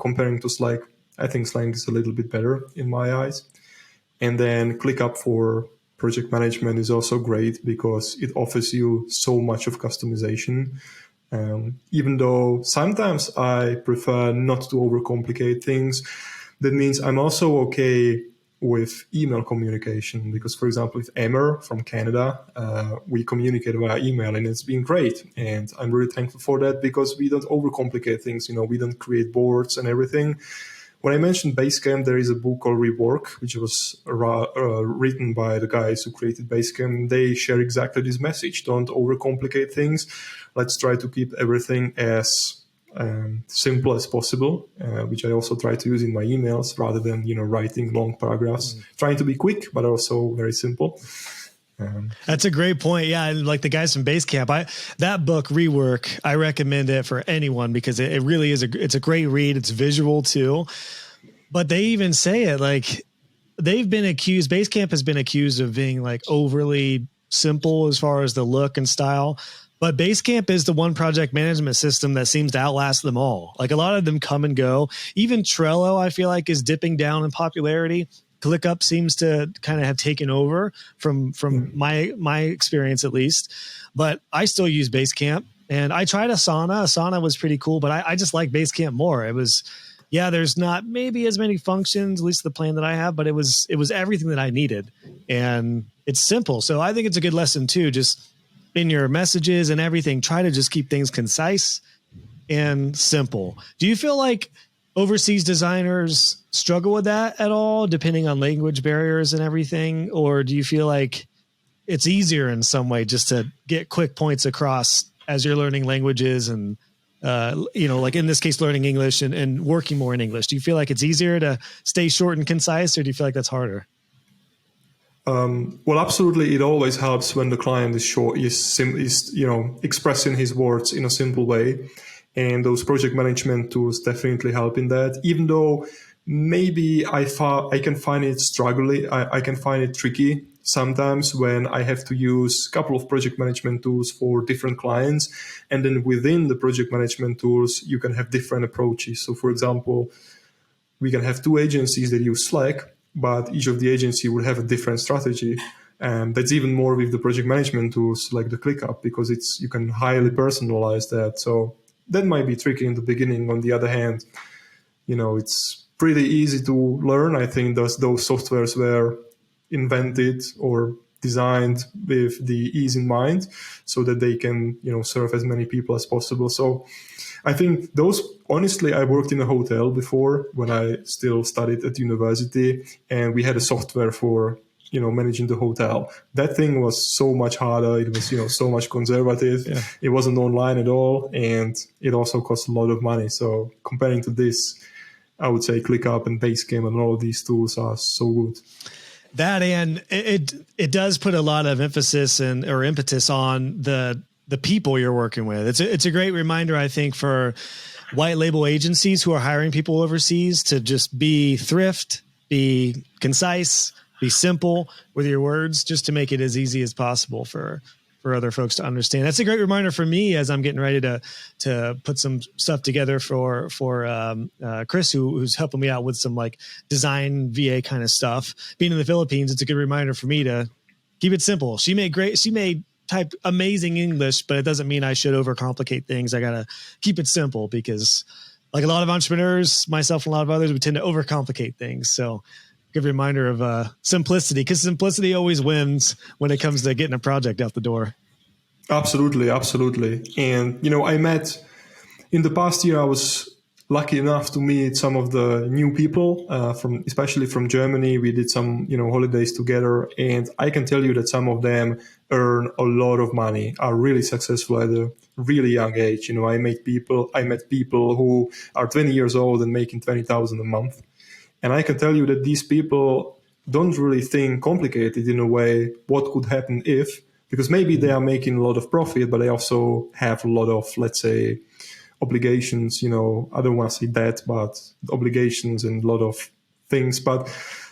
comparing to Slack, I think Slack is a little bit better in my eyes. And then ClickUp for project management is also great because it offers you so much of customization. Even though sometimes I prefer not to overcomplicate things. That means I'm also okay with email communication because, for example, with Emmer from Canada, we communicate via email, and it's been great. And I'm really thankful for that because we don't overcomplicate things. We don't create boards and everything. When I mentioned Basecamp, there is a book called Rework, which was written by the guys who created Basecamp. They share exactly this message. Don't overcomplicate things. Let's try to keep everything as simple as possible, which I also try to use in my emails rather than, writing long paragraphs, trying to be quick, but also very simple. That's a great point. Yeah. Like the guys from Basecamp, that book Rework, I recommend it for anyone because it really is it's a great read. It's visual too, but they even say it like Basecamp has been accused of being like overly simple as far as the look and style. But Basecamp is the one project management system that seems to outlast them all. Like a lot of them come and go. Even Trello, I feel like, is dipping down in popularity. ClickUp seems to kind of have taken over from my experience at least. But I still use Basecamp. And I tried Asana. Asana was pretty cool, but I just like Basecamp more. It was, there's not maybe as many functions, at least the plan that I have, but it was everything that I needed. And it's simple. So I think it's a good lesson too, just in your messages and everything, try to just keep things concise and simple. Do you feel like overseas designers struggle with that at all, depending on language barriers and everything? Or do you feel like it's easier in some way just to get quick points across as you're learning languages and, like in this case, learning English and working more in English? Do you feel like it's easier to stay short and concise, or do you feel like that's harder? Well, absolutely. It always helps when the client is expressing his words in a simple way. And those project management tools definitely help in that, even though maybe I can find it I can find it tricky sometimes when I have to use a couple of project management tools for different clients. And then within the project management tools, you can have different approaches. So for example, we can have two agencies that use Slack, but each of the agency would have a different strategy. And that's even more with the project management tools like the ClickUp, because you can highly personalize that. So that might be tricky in the beginning. On the other hand, it's pretty easy to learn. I think those softwares were invented or designed with the ease in mind so that they can, serve as many people as possible. So I think honestly, I worked in a hotel before when I still studied at university, and we had a software for, managing the hotel. That thing was so much harder. It was, so much conservative. Yeah. It wasn't online at all. And it also cost a lot of money. So comparing to this, I would say ClickUp and Basecamp and all of these tools are so good. That, and it does put a lot of emphasis or impetus on the people you're working with. It's a great reminder, I think, for white label agencies who are hiring people overseas to just be thrift, be concise, be simple with your words, just to make it as easy as possible for other folks to understand. That's a great reminder for me as I'm getting ready to put some stuff together for Chris, who's helping me out with some like design VA kind of stuff. Being in the Philippines, it's a good reminder for me to keep it simple. She may type amazing English, but it doesn't mean I should overcomplicate things. I got to keep it simple because like a lot of entrepreneurs, myself and a lot of others, we tend to overcomplicate things. So good reminder of simplicity, because simplicity always wins when it comes to getting a project out the door. Absolutely. And, in the past year, I was lucky enough to meet some of the new people especially from Germany. We did some, holidays together, and I can tell you that some of them earn a lot of money, are really successful at a really young age. I met people who are 20 years old and making 20,000 a month. And I can tell you that these people don't really think complicated in a way, what could happen if, because maybe they are making a lot of profit, but they also have a lot of, let's say, obligations, I don't want to say debt, but obligations and a lot of things. But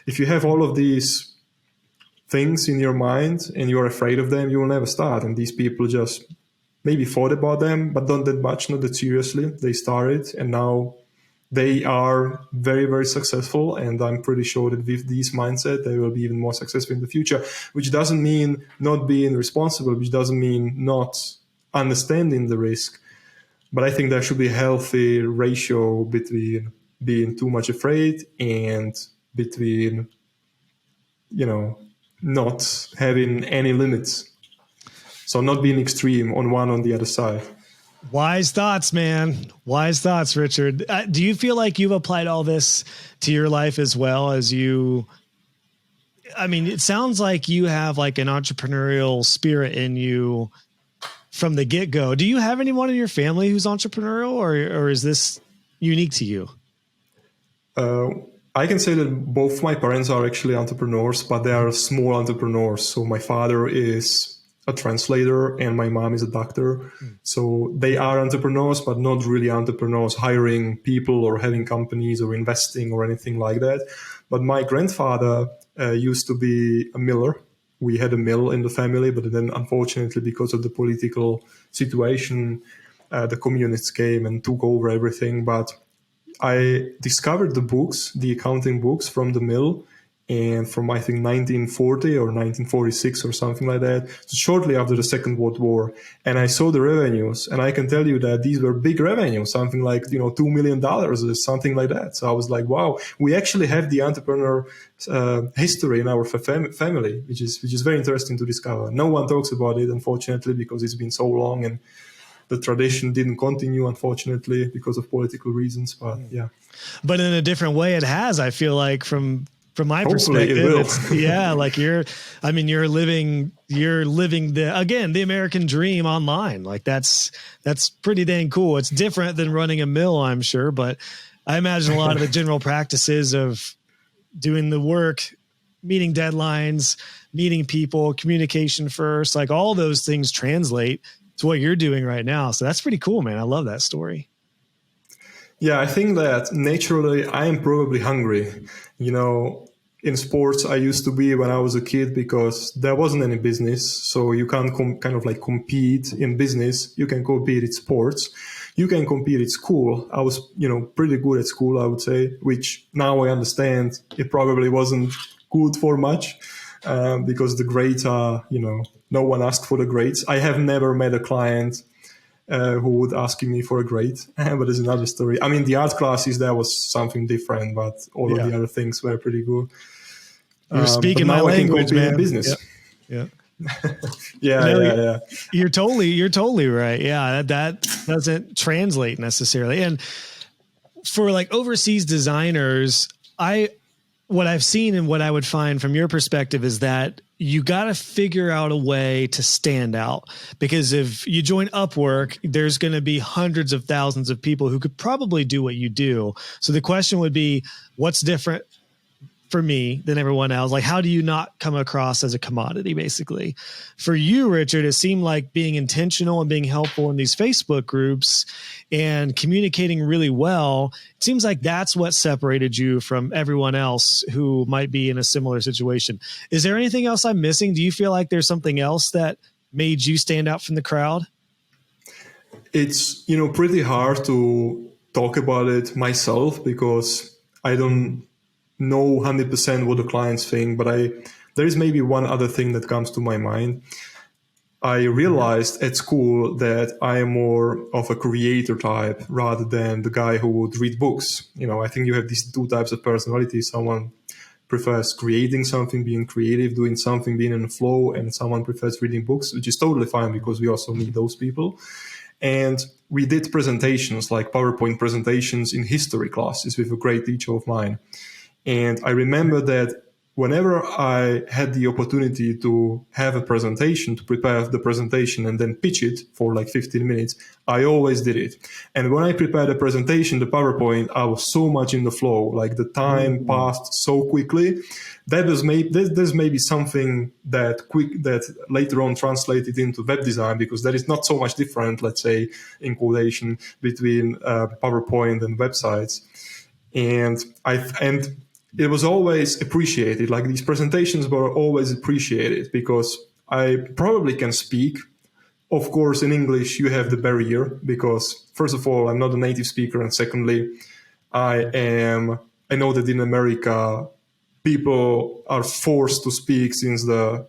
if you have all of these things in your mind and you're afraid of them, you will never start. And these people just maybe thought about them, but not that much, not that seriously. They started, and now they are very, very successful. And I'm pretty sure that with this mindset, they will be even more successful in the future, which doesn't mean not being responsible, which doesn't mean not understanding the risk. But I think there should be a healthy ratio between being too much afraid and between, not having any limits. So not being extreme on one on the other side. Wise thoughts, man. Wise thoughts, Richard. Do you feel like you've applied all this to your life as well as you? I mean, it sounds like you have like an entrepreneurial spirit in you from the get-go. Do you have anyone in your family who's entrepreneurial, or is this unique to you? I can say that both my parents are actually entrepreneurs, but they are small entrepreneurs. So my father is a translator and my mom is a doctor. So they are entrepreneurs, but not really entrepreneurs hiring people or having companies or investing or anything like that. But my grandfather used to be a miller. We had a mill in the family, but then unfortunately, because of the political situation, the communists came and took over everything. But I discovered the accounting books from the mill, and from, I think, 1940 or 1946 or something like that, so shortly after the Second World War. And I saw the revenues, and I can tell you that these were big revenues, something like, $2 million or something like that. So I was like, wow, we actually have the entrepreneur history in our family, which is very interesting to discover. No one talks about it, unfortunately, because it's been so long, and the tradition didn't continue, unfortunately, because of political reasons. But yeah. But in a different way, it has, I feel like, from my perspective, like you're living the American dream online. Like that's pretty dang cool. It's different than running a mill, I'm sure, but I imagine a lot of the general practices of doing the work, meeting deadlines, meeting people, communication first, like all those things translate to what you're doing right now. So that's pretty cool, man. I love that story. Yeah, I think that naturally I am probably hungry. in sports I used to be when I was a kid, because there wasn't any business. So you can't kind of like compete in business. You can compete in sports. You can compete at school. I was, pretty good at school, I would say, which now I understand it probably wasn't good for much, because the grades are, no one asked for the grades. I have never met a client who would ask me for a grade, but it's another story. I mean, the art classes, there was something different, but all of the other things were pretty good. You're speaking my language, man. In business. Yeah. Yeah. You're totally right. Yeah. That doesn't translate necessarily. And for like overseas designers, what I've seen and what I would find from your perspective is that you got to figure out a way to stand out, because if you join Upwork, there's going to be hundreds of thousands of people who could probably do what you do. So the question would be, what's different for me than everyone else? Like, how do you not come across as a commodity, basically? For you, Richard, it seemed like being intentional and being helpful in these Facebook groups and communicating really well. It seems like that's what separated you from everyone else who might be in a similar situation. Is there anything else I'm missing? Do you feel like there's something else that made you stand out from the crowd? It's, pretty hard to talk about it myself, because I don't know 100% what the clients think, but there is maybe one other thing that comes to my mind. I realized at school that I am more of a creator type rather than the guy who would read books. I think you have these two types of personality. Someone prefers creating something, being creative, doing something, being in the flow, and someone prefers reading books, which is totally fine, because we also need those people. And we did presentations, like PowerPoint presentations, in history classes with a great teacher of mine. And I remember that whenever I had the opportunity to have a presentation, to prepare the presentation and then pitch it for like 15 minutes, I always did it. And when I prepared a presentation, the PowerPoint, I was so much in the flow, like the time passed so quickly. There's maybe something that later on translated into web design, because there is not so much different, let's say, in quotation, between PowerPoint and websites. And it was always appreciated. Like, these presentations were always appreciated, because I probably can speak. Of course, in English, you have the barrier, because first of all, I'm not a native speaker. And secondly, I know that in America, people are forced to speak since the,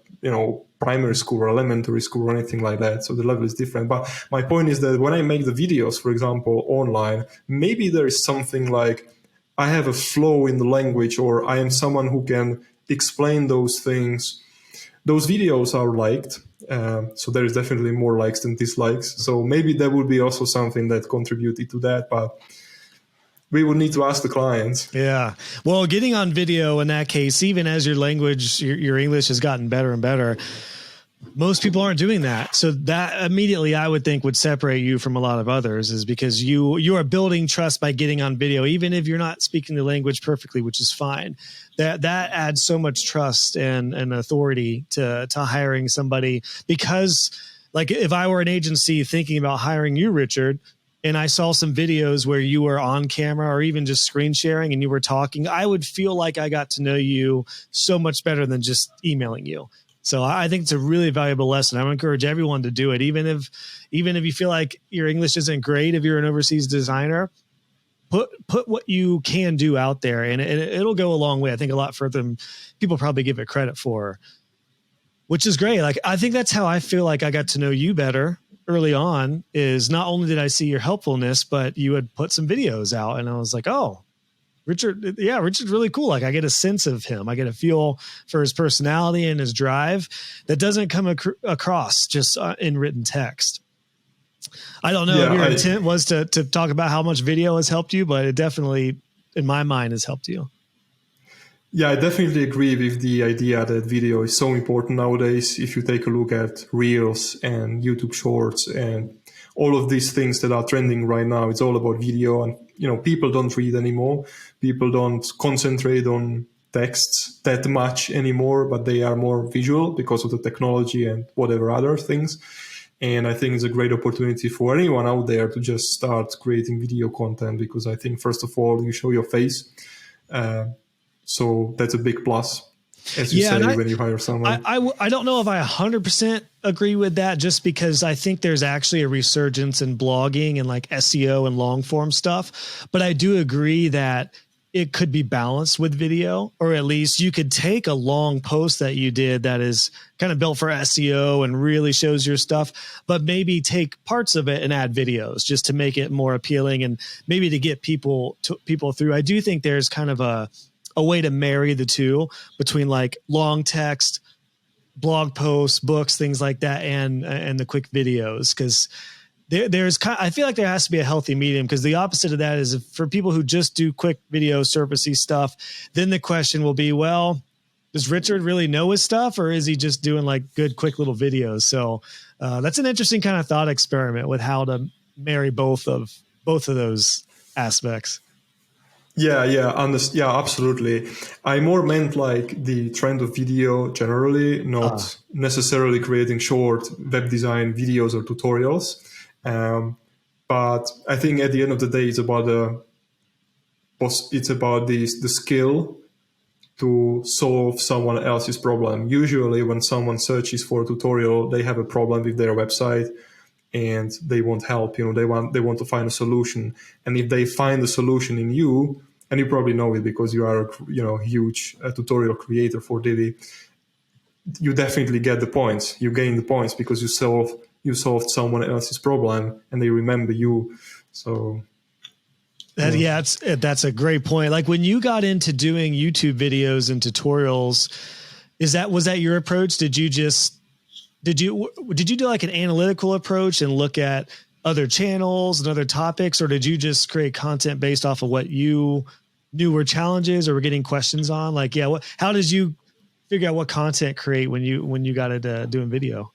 primary school or elementary school or anything like that. So the level is different. But my point is that when I make the videos, for example, online, maybe there is something like, I have a flow in the language, or I am someone who can explain those things. Those videos are liked. So there is definitely more likes than dislikes. So maybe that would be also something that contributed to that, but we would need to ask the clients. Yeah. Well, getting on video in that case, even as your language, your English has gotten better and better, most people aren't doing that. So that immediately, I would think, would separate you from a lot of others, is because you are building trust by getting on video, even if you're not speaking the language perfectly, which is fine. That adds so much trust and authority to hiring somebody. Because, like, if I were an agency thinking about hiring you, Richard, and I saw some videos where you were on camera or even just screen sharing and you were talking, I would feel like I got to know you so much better than just emailing you. So I think it's a really valuable lesson. I would encourage everyone to do it. Even if you feel like your English isn't great, if you're an overseas designer, put what you can do out there, and it'll go a long way. I think a lot further than people probably give it credit for, which is great. Like, I think that's how I feel like I got to know you better early on, is not only did I see your helpfulness, but you had put some videos out, and I was like, oh, Richard's really cool. Like, I get a sense of him. I get a feel for his personality and his drive that doesn't come across just in written text. I don't know if your intent was to talk about how much video has helped you, but it definitely, in my mind, has helped you. Yeah, I definitely agree with the idea that video is so important nowadays. If you take a look at Reels and YouTube Shorts and all of these things that are trending right now, it's all about video. And, people don't read anymore. People don't concentrate on texts that much anymore, but they are more visual because of the technology and whatever other things. And I think it's a great opportunity for anyone out there to just start creating video content, because I think, first of all, you show your face. So that's a big plus, as you say, when you hire someone. I don't know if I 100% agree with that, just because I think there's actually a resurgence in blogging and like SEO and long form stuff. But I do agree that it could be balanced with video, or at least you could take a long post that you did that is kind of built for SEO and really shows your stuff, but maybe take parts of it and add videos just to make it more appealing and maybe to get people through. I do think there's kind of a way to marry the two between like long text, blog posts, books, things like that, and the quick videos. Because I feel like there has to be a healthy medium, because the opposite of that is for people who just do quick video surfacey stuff, then the question will be, well, does Richard really know his stuff, or is he just doing like good, quick little videos? So that's an interesting kind of thought experiment with how to marry both of those aspects. Yeah, absolutely. I more meant like the trend of video generally, not necessarily creating short web design videos or tutorials. But I think at the end of the day, it's about the skill to solve someone else's problem. Usually when someone searches for a tutorial, they have a problem with their website and they want help. They want to find a solution. And if they find a solution in you, and you probably know it because you are a huge tutorial creator for Divi, you definitely get the points. You gain the points because you solved someone else's problem and they remember you. So that's a great point. Like when you got into doing YouTube videos and tutorials, was that your approach? Did you do like an analytical approach and look at other channels and other topics, or did you just create content based off of what you knew were challenges or were getting questions on? Like, how did you figure out what content create when you got into doing video?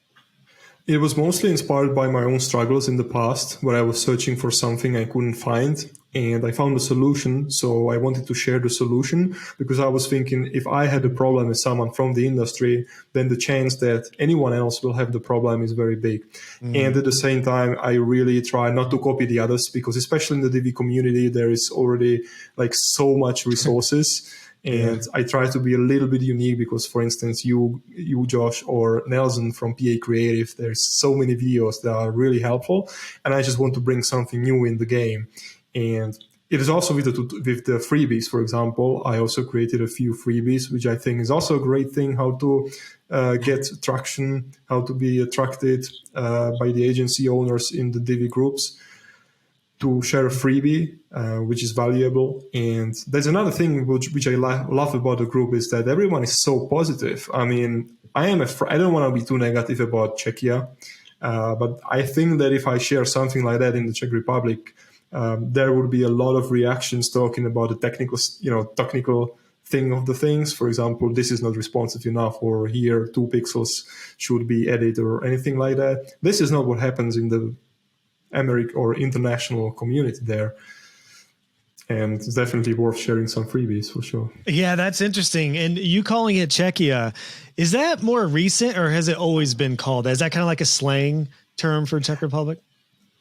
It was mostly inspired by my own struggles in the past, where I was searching for something I couldn't find, and I found a solution. So I wanted to share the solution because I was thinking, if I had a problem with someone from the industry, then the chance that anyone else will have the problem is very big. And at the same time, I really try not to copy the others, because especially in the Divi community, there is already like so much resources. And I try to be a little bit unique because, for instance, you Josh, or Nelson from PA Creative, there's so many videos that are really helpful. And I just want to bring something new in the game. And it is also with the freebies, for example. I also created a few freebies, which I think is also a great thing, how to get traction, how to be attracted by the agency owners in the Divi groups to share a freebie, which is valuable. And there's another thing which I love about the group is that everyone is so positive. I mean, I don't want to be too negative about Czechia, but I think that if I share something like that in the Czech Republic, there would be a lot of reactions talking about the technical thing of the things. For example, this is not responsive enough, or here 2 pixels should be added, or anything like that. This is not what happens in the American or international community there. And it's definitely worth sharing some freebies for sure. Yeah, that's interesting. And you calling it Czechia, is that more recent, or has it always been called? Is that kind of like a slang term for Czech Republic?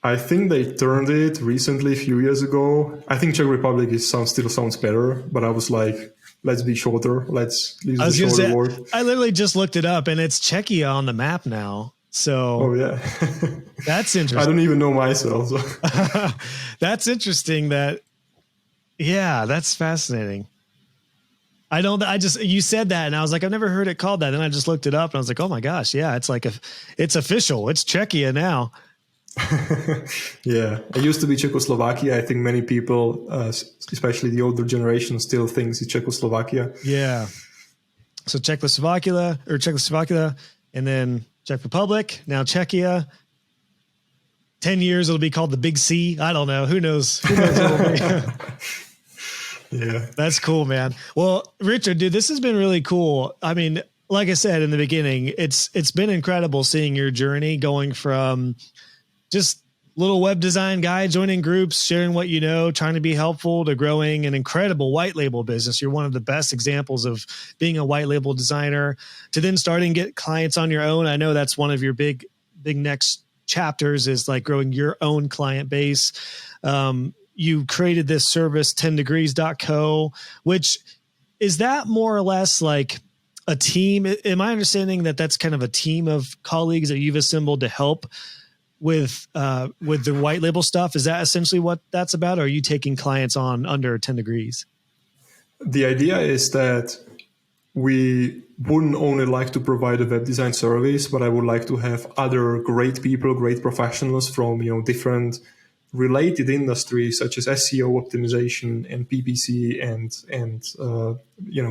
I think they turned it recently, a few years ago. I think Czech Republic still sounds better, but I was like, let's be shorter. Let's use the shorter word. I literally just looked it up, and it's Czechia on the map now. So, oh yeah, that's interesting. I don't even know myself. So. That's interesting. That's fascinating. You said that and I was like, I've never heard it called that. Then I just looked it up and I was like, oh my gosh. Yeah. It's like it's official. It's Czechia now. Yeah. It used to be Czechoslovakia. I think many people, especially the older generation, still thinks it's Czechoslovakia. Yeah. So Czechoslovakia, and then Czech Republic, now Czechia. 10 years, it'll be called the Big C. I don't know. Who knows? Who knows what it'll be? Yeah. That's cool, man. Well, Richard, dude, this has been really cool. I mean, like I said in the beginning, it's been incredible seeing your journey going from just little web design guy, joining groups, sharing what you know, trying to be helpful, to growing an incredible white label business. You're one of the best examples of being a white label designer, to then starting to get clients on your own. I know that's one of your big next chapters, is like growing your own client base. You created this service 10degrees.co, which is that more or less like a team? Am I understanding that that's kind of a team of colleagues that you've assembled to help with the white label stuff? Is that essentially what that's about? Or are you taking clients on under 10 degrees? The idea is that we wouldn't only like to provide a web design service, but I would like to have other great people, great professionals from, different related industries such as SEO optimization and PPC and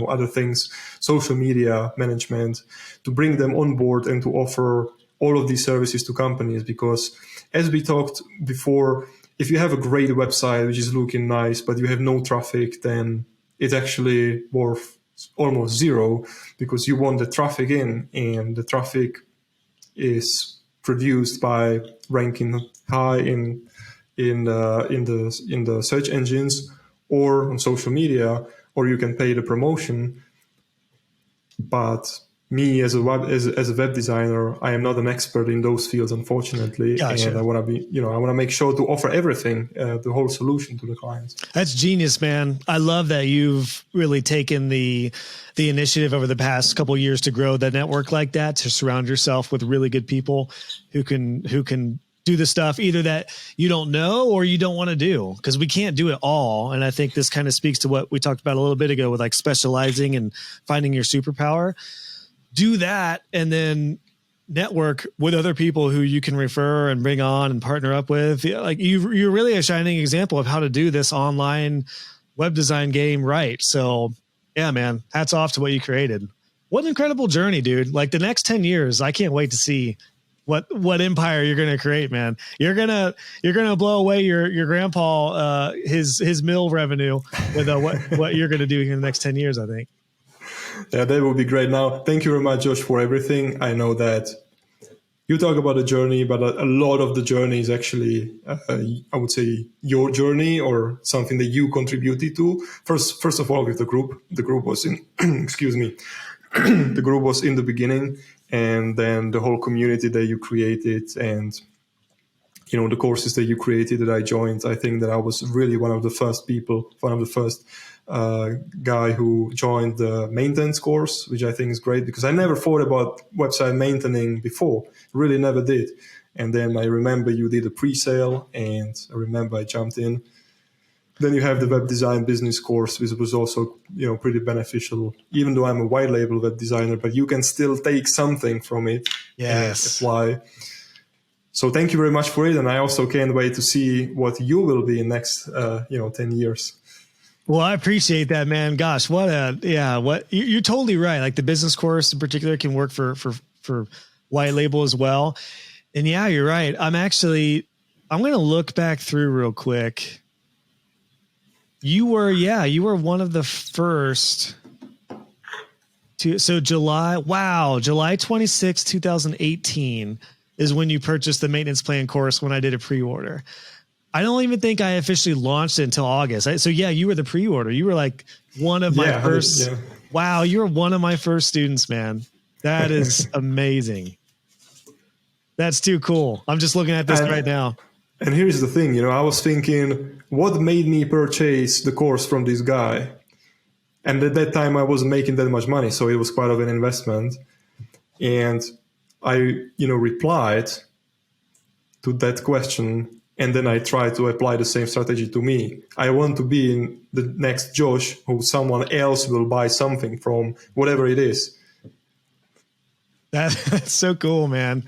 other things, social media management, to bring them on board and to offer all of these services to companies. Because as we talked before, if you have a great website which is looking nice, but you have no traffic, then it's actually worth almost zero, because you want the traffic in, and the traffic is produced by ranking high in the search engines or on social media, or you can pay the promotion. But me as a web designer, I am not an expert in those fields, unfortunately. Gotcha. And I want to make sure to offer everything, the whole solution to the clients. That's genius, man. I love that you've really taken the initiative over the past couple of years to grow the network like that, to surround yourself with really good people who can do the stuff either that you don't know or you don't want to do, because we can't do it all. And I think this kind of speaks to what we talked about a little bit ago with like specializing and finding your superpower. Do that, and then network with other people who you can refer and bring on and partner up with. Like you're really a shining example of how to do this online web design game right. So yeah, man, hats off to what you created. What an incredible journey, dude. Like the next 10 years, I can't wait to see what empire you're going to create, man. You're going to blow away your grandpa, his mill revenue with what you're going to do here in the next 10 years, I think. Yeah, that would be great. Now, thank you very much, Josh, for everything. I know that you talk about the journey, but a lot of the journey is actually, I would say, your journey or something that you contributed to. First of all, with the group was in, excuse me, the group was in the beginning, and then the whole community that you created, and the courses that you created that I joined. I think that I was really one of the first guy who joined the maintenance course, which I think is great, because I never thought about website maintaining before, really never did. And then I remember you did a pre-sale, and I remember I jumped in. Then you have the web design business course, which was also pretty beneficial, even though I'm a white label web designer, but you can still take something from it and apply. So thank you very much for it. And I also can't wait to see what you will be in next 10 years. Well, I appreciate that, man. Gosh, you're totally right. Like the business course in particular can work for white label as well. And yeah, you're right. I'm going to look back through real quick. You were one of the first July 26, 2018 is when you purchased the maintenance plan course when I did a pre-order. I don't even think I officially launched it until August. So yeah, you were the pre-order. You were like one of my first. Yeah. Wow, you were one of my first students, man. That is amazing. That's too cool. I'm just looking at this right now. And here's the thing, I was thinking, what made me purchase the course from this guy? And at that time, I wasn't making that much money, so it was quite of an investment. And I, replied to that question. And then I try to apply the same strategy to me. I want to be in the next Josh who someone else will buy something from, whatever it is. That's so cool, man.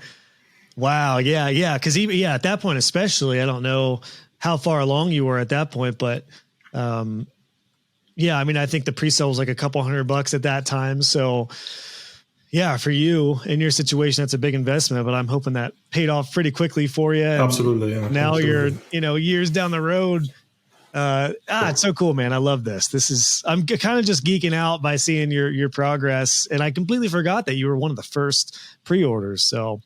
Wow. Yeah. Because at that point, especially, I don't know how far along you were at that point, but I think the pre-sale was like a couple $100 at that time. So yeah, for you in your situation, that's a big investment, but I'm hoping that paid off pretty quickly for you. Absolutely. Yeah. Now you're, years down the road. It's so cool, man. I love this. I'm kind of just geeking out by seeing your progress. And I completely forgot that you were one of the first pre-orders. So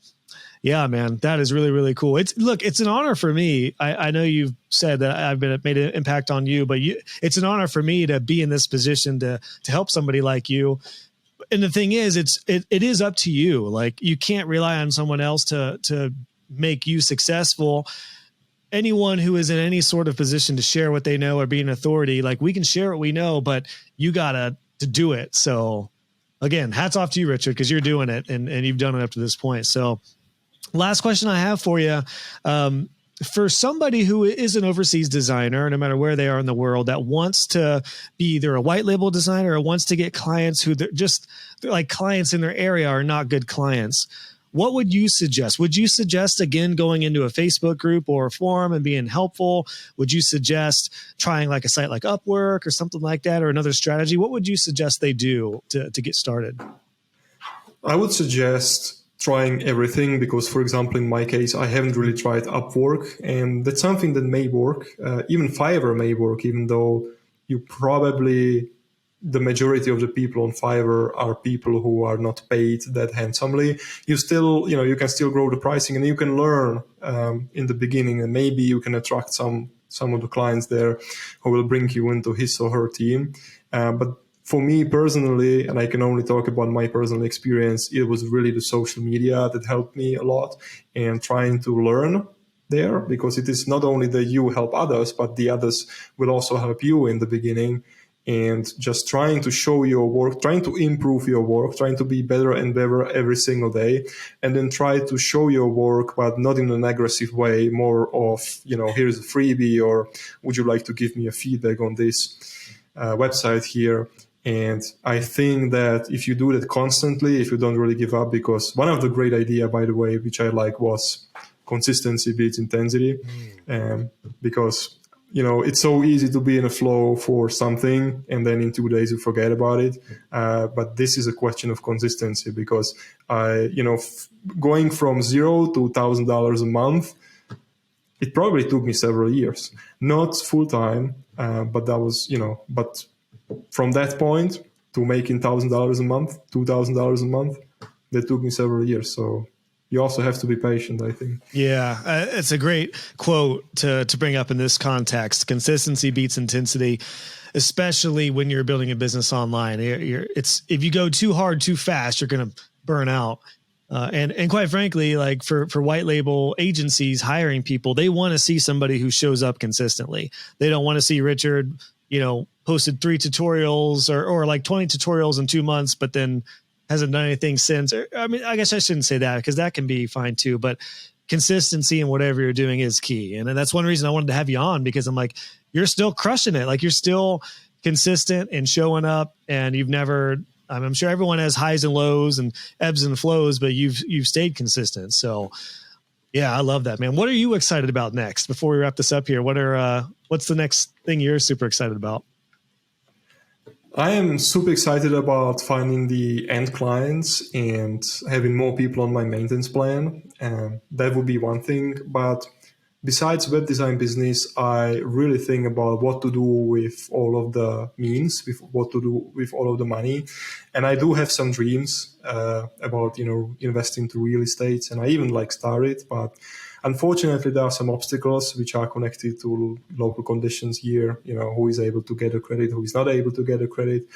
yeah, man, that is really, really cool. It's an honor for me. I know you've said that I've made an impact on you, but it's an honor for me to be in this position to help somebody like you. And the thing is, it is up to you. Like you can't rely on someone else to make you successful. Anyone who is in any sort of position to share what they know or be an authority, like we can share what we know, but you gotta to do it. So again, hats off to you, Richard, because you're doing it and you've done it up to this point. So last question I have for you. For somebody who is an overseas designer, no matter where they are in the world, that wants to be either a white label designer or wants to get clients who they're like clients in their area are not good clients, what would you suggest? Would you suggest, again, going into a Facebook group or a forum and being helpful? Would you suggest trying like a site like Upwork or something like that, or another strategy? What would you suggest they do to get started? I would suggest trying everything because, for example, in my case, I haven't really tried Upwork, and that's something that may work. Even Fiverr may work, even though you probably, the majority of the people on Fiverr are people who are not paid that handsomely. You still, you can still grow the pricing, and you can learn in the beginning, and maybe you can attract some of the clients there who will bring you into his or her team. But for me personally, and I can only talk about my personal experience, it was really the social media that helped me a lot, and trying to learn there, because it is not only that you help others, but the others will also help you in the beginning. And just trying to show your work, trying to improve your work, trying to be better and better every single day, and then try to show your work, but not in an aggressive way, more of, here's a freebie, or would you like to give me a feedback on this website here? And I think that if you do that constantly, if you don't really give up, because one of the great idea, by the way, which I like, was consistency beats intensity. Because, it's so easy to be in a flow for something and then in 2 days you forget about it. But this is a question of consistency, because going from $0 to $1,000 a month, it probably took me several years, not full time, but that was, but from that point to making $1,000 a month, $2,000 a month, that took me several years. So you also have to be patient, I think. Yeah, it's a great quote to bring up in this context. Consistency beats intensity, especially when you're building a business online. If you go too hard, too fast, you're going to burn out. And quite frankly, like for white label agencies hiring people, they want to see somebody who shows up consistently. They don't want to see Richard, posted 3 tutorials or like 20 tutorials in 2 months, but then hasn't done anything since. I mean, I guess I shouldn't say that, because that can be fine too, but consistency in whatever you're doing is key. And that's one reason I wanted to have you on, because I'm like, you're still crushing it. Like, you're still consistent and showing up, and you've never, I'm sure everyone has highs and lows and ebbs and flows, but you've stayed consistent. So yeah, I love that, man. What are you excited about next before we wrap this up here? What's the next thing you're super excited about? I am super excited about finding the end clients and having more people on my maintenance plan. That would be one thing. But besides web design business, I really think about what to do with all of the means, with what to do with all of the money. And I do have some dreams about, investing to real estate. And I even started, but unfortunately, there are some obstacles which are connected to local conditions here, who is able to get a credit, who is not able to get a credit.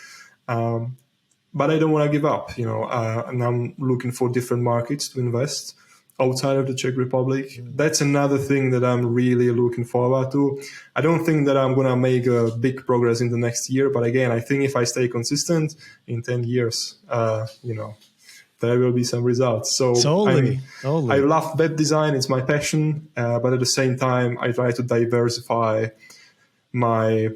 But I don't want to give up, and I'm looking for different markets to invest outside of the Czech Republic. That's another thing that I'm really looking forward to. I don't think that I'm going to make a big progress in the next year. But again, I think if I stay consistent in 10 years, there will be some results. So I love web design. It's my passion. But at the same time, I try to diversify my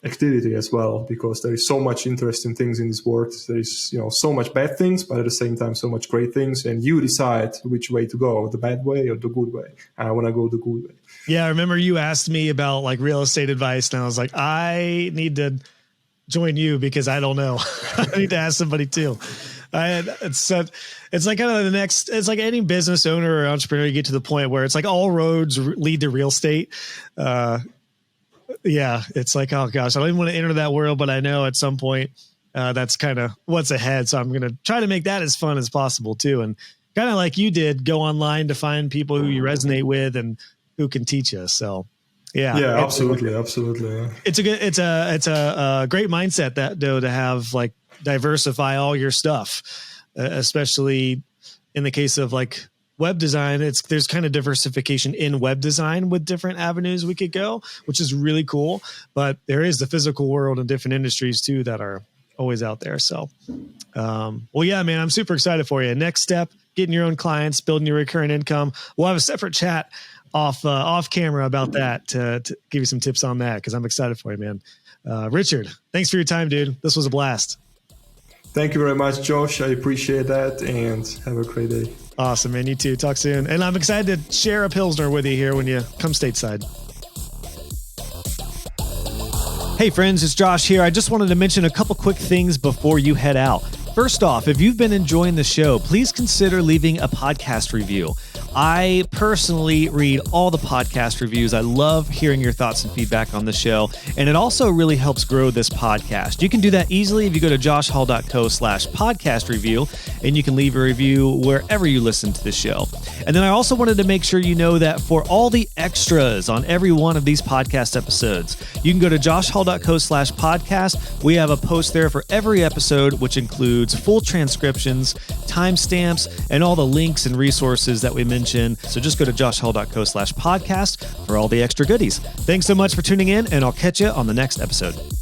activity as well, because there is so much interesting things in this world. There is, so much bad things, but at the same time, so much great things. And you decide which way to go, the bad way or the good way. I want to go the good way. Yeah. I remember you asked me about real estate advice, and I was like, I need to join you because I don't know. I need to ask somebody too. It's like kind of the next, it's like any business owner or entrepreneur, you get to the point where it's like all roads lead to real estate. Yeah, it's like, oh gosh, I don't even want to enter that world, but I know at some point that's kind of what's ahead. So I'm going to try to make that as fun as possible too. And kind of like you did, go online to find people who you resonate with and who can teach us. So yeah, absolutely. Yeah. It's a great mindset to have, diversify all your stuff, especially in the case of web design. There's kind of diversification in web design with different avenues we could go, which is really cool. But there is the physical world and different industries too that are always out there. So, well, yeah, man, I'm super excited for you. Next step, getting your own clients, building your recurring income. We'll have a separate chat off camera about that to give you some tips on that, because I'm excited for you, man. Richard, thanks for your time, dude. This was a blast. Thank you very much, Josh. I appreciate that, and have a great day. Awesome, man. You too. Talk soon. And I'm excited to share a Pilsner with you here when you come stateside. Hey friends, it's Josh here. I just wanted to mention a couple quick things before you head out. First off, if you've been enjoying the show, please consider leaving a podcast review. I personally read all the podcast reviews. I love hearing your thoughts and feedback on the show, and it also really helps grow this podcast. You can do that easily if you go to joshhall.co/podcast review, and you can leave a review wherever you listen to the show. And then I also wanted to make sure you know that for all the extras on every one of these podcast episodes, you can go to joshhall.co/podcast. We have a post there for every episode, which includes full transcriptions, timestamps, and all the links and resources that we mentioned. So just go to joshhall.co/podcast for all the extra goodies. Thanks so much for tuning in, and I'll catch you on the next episode.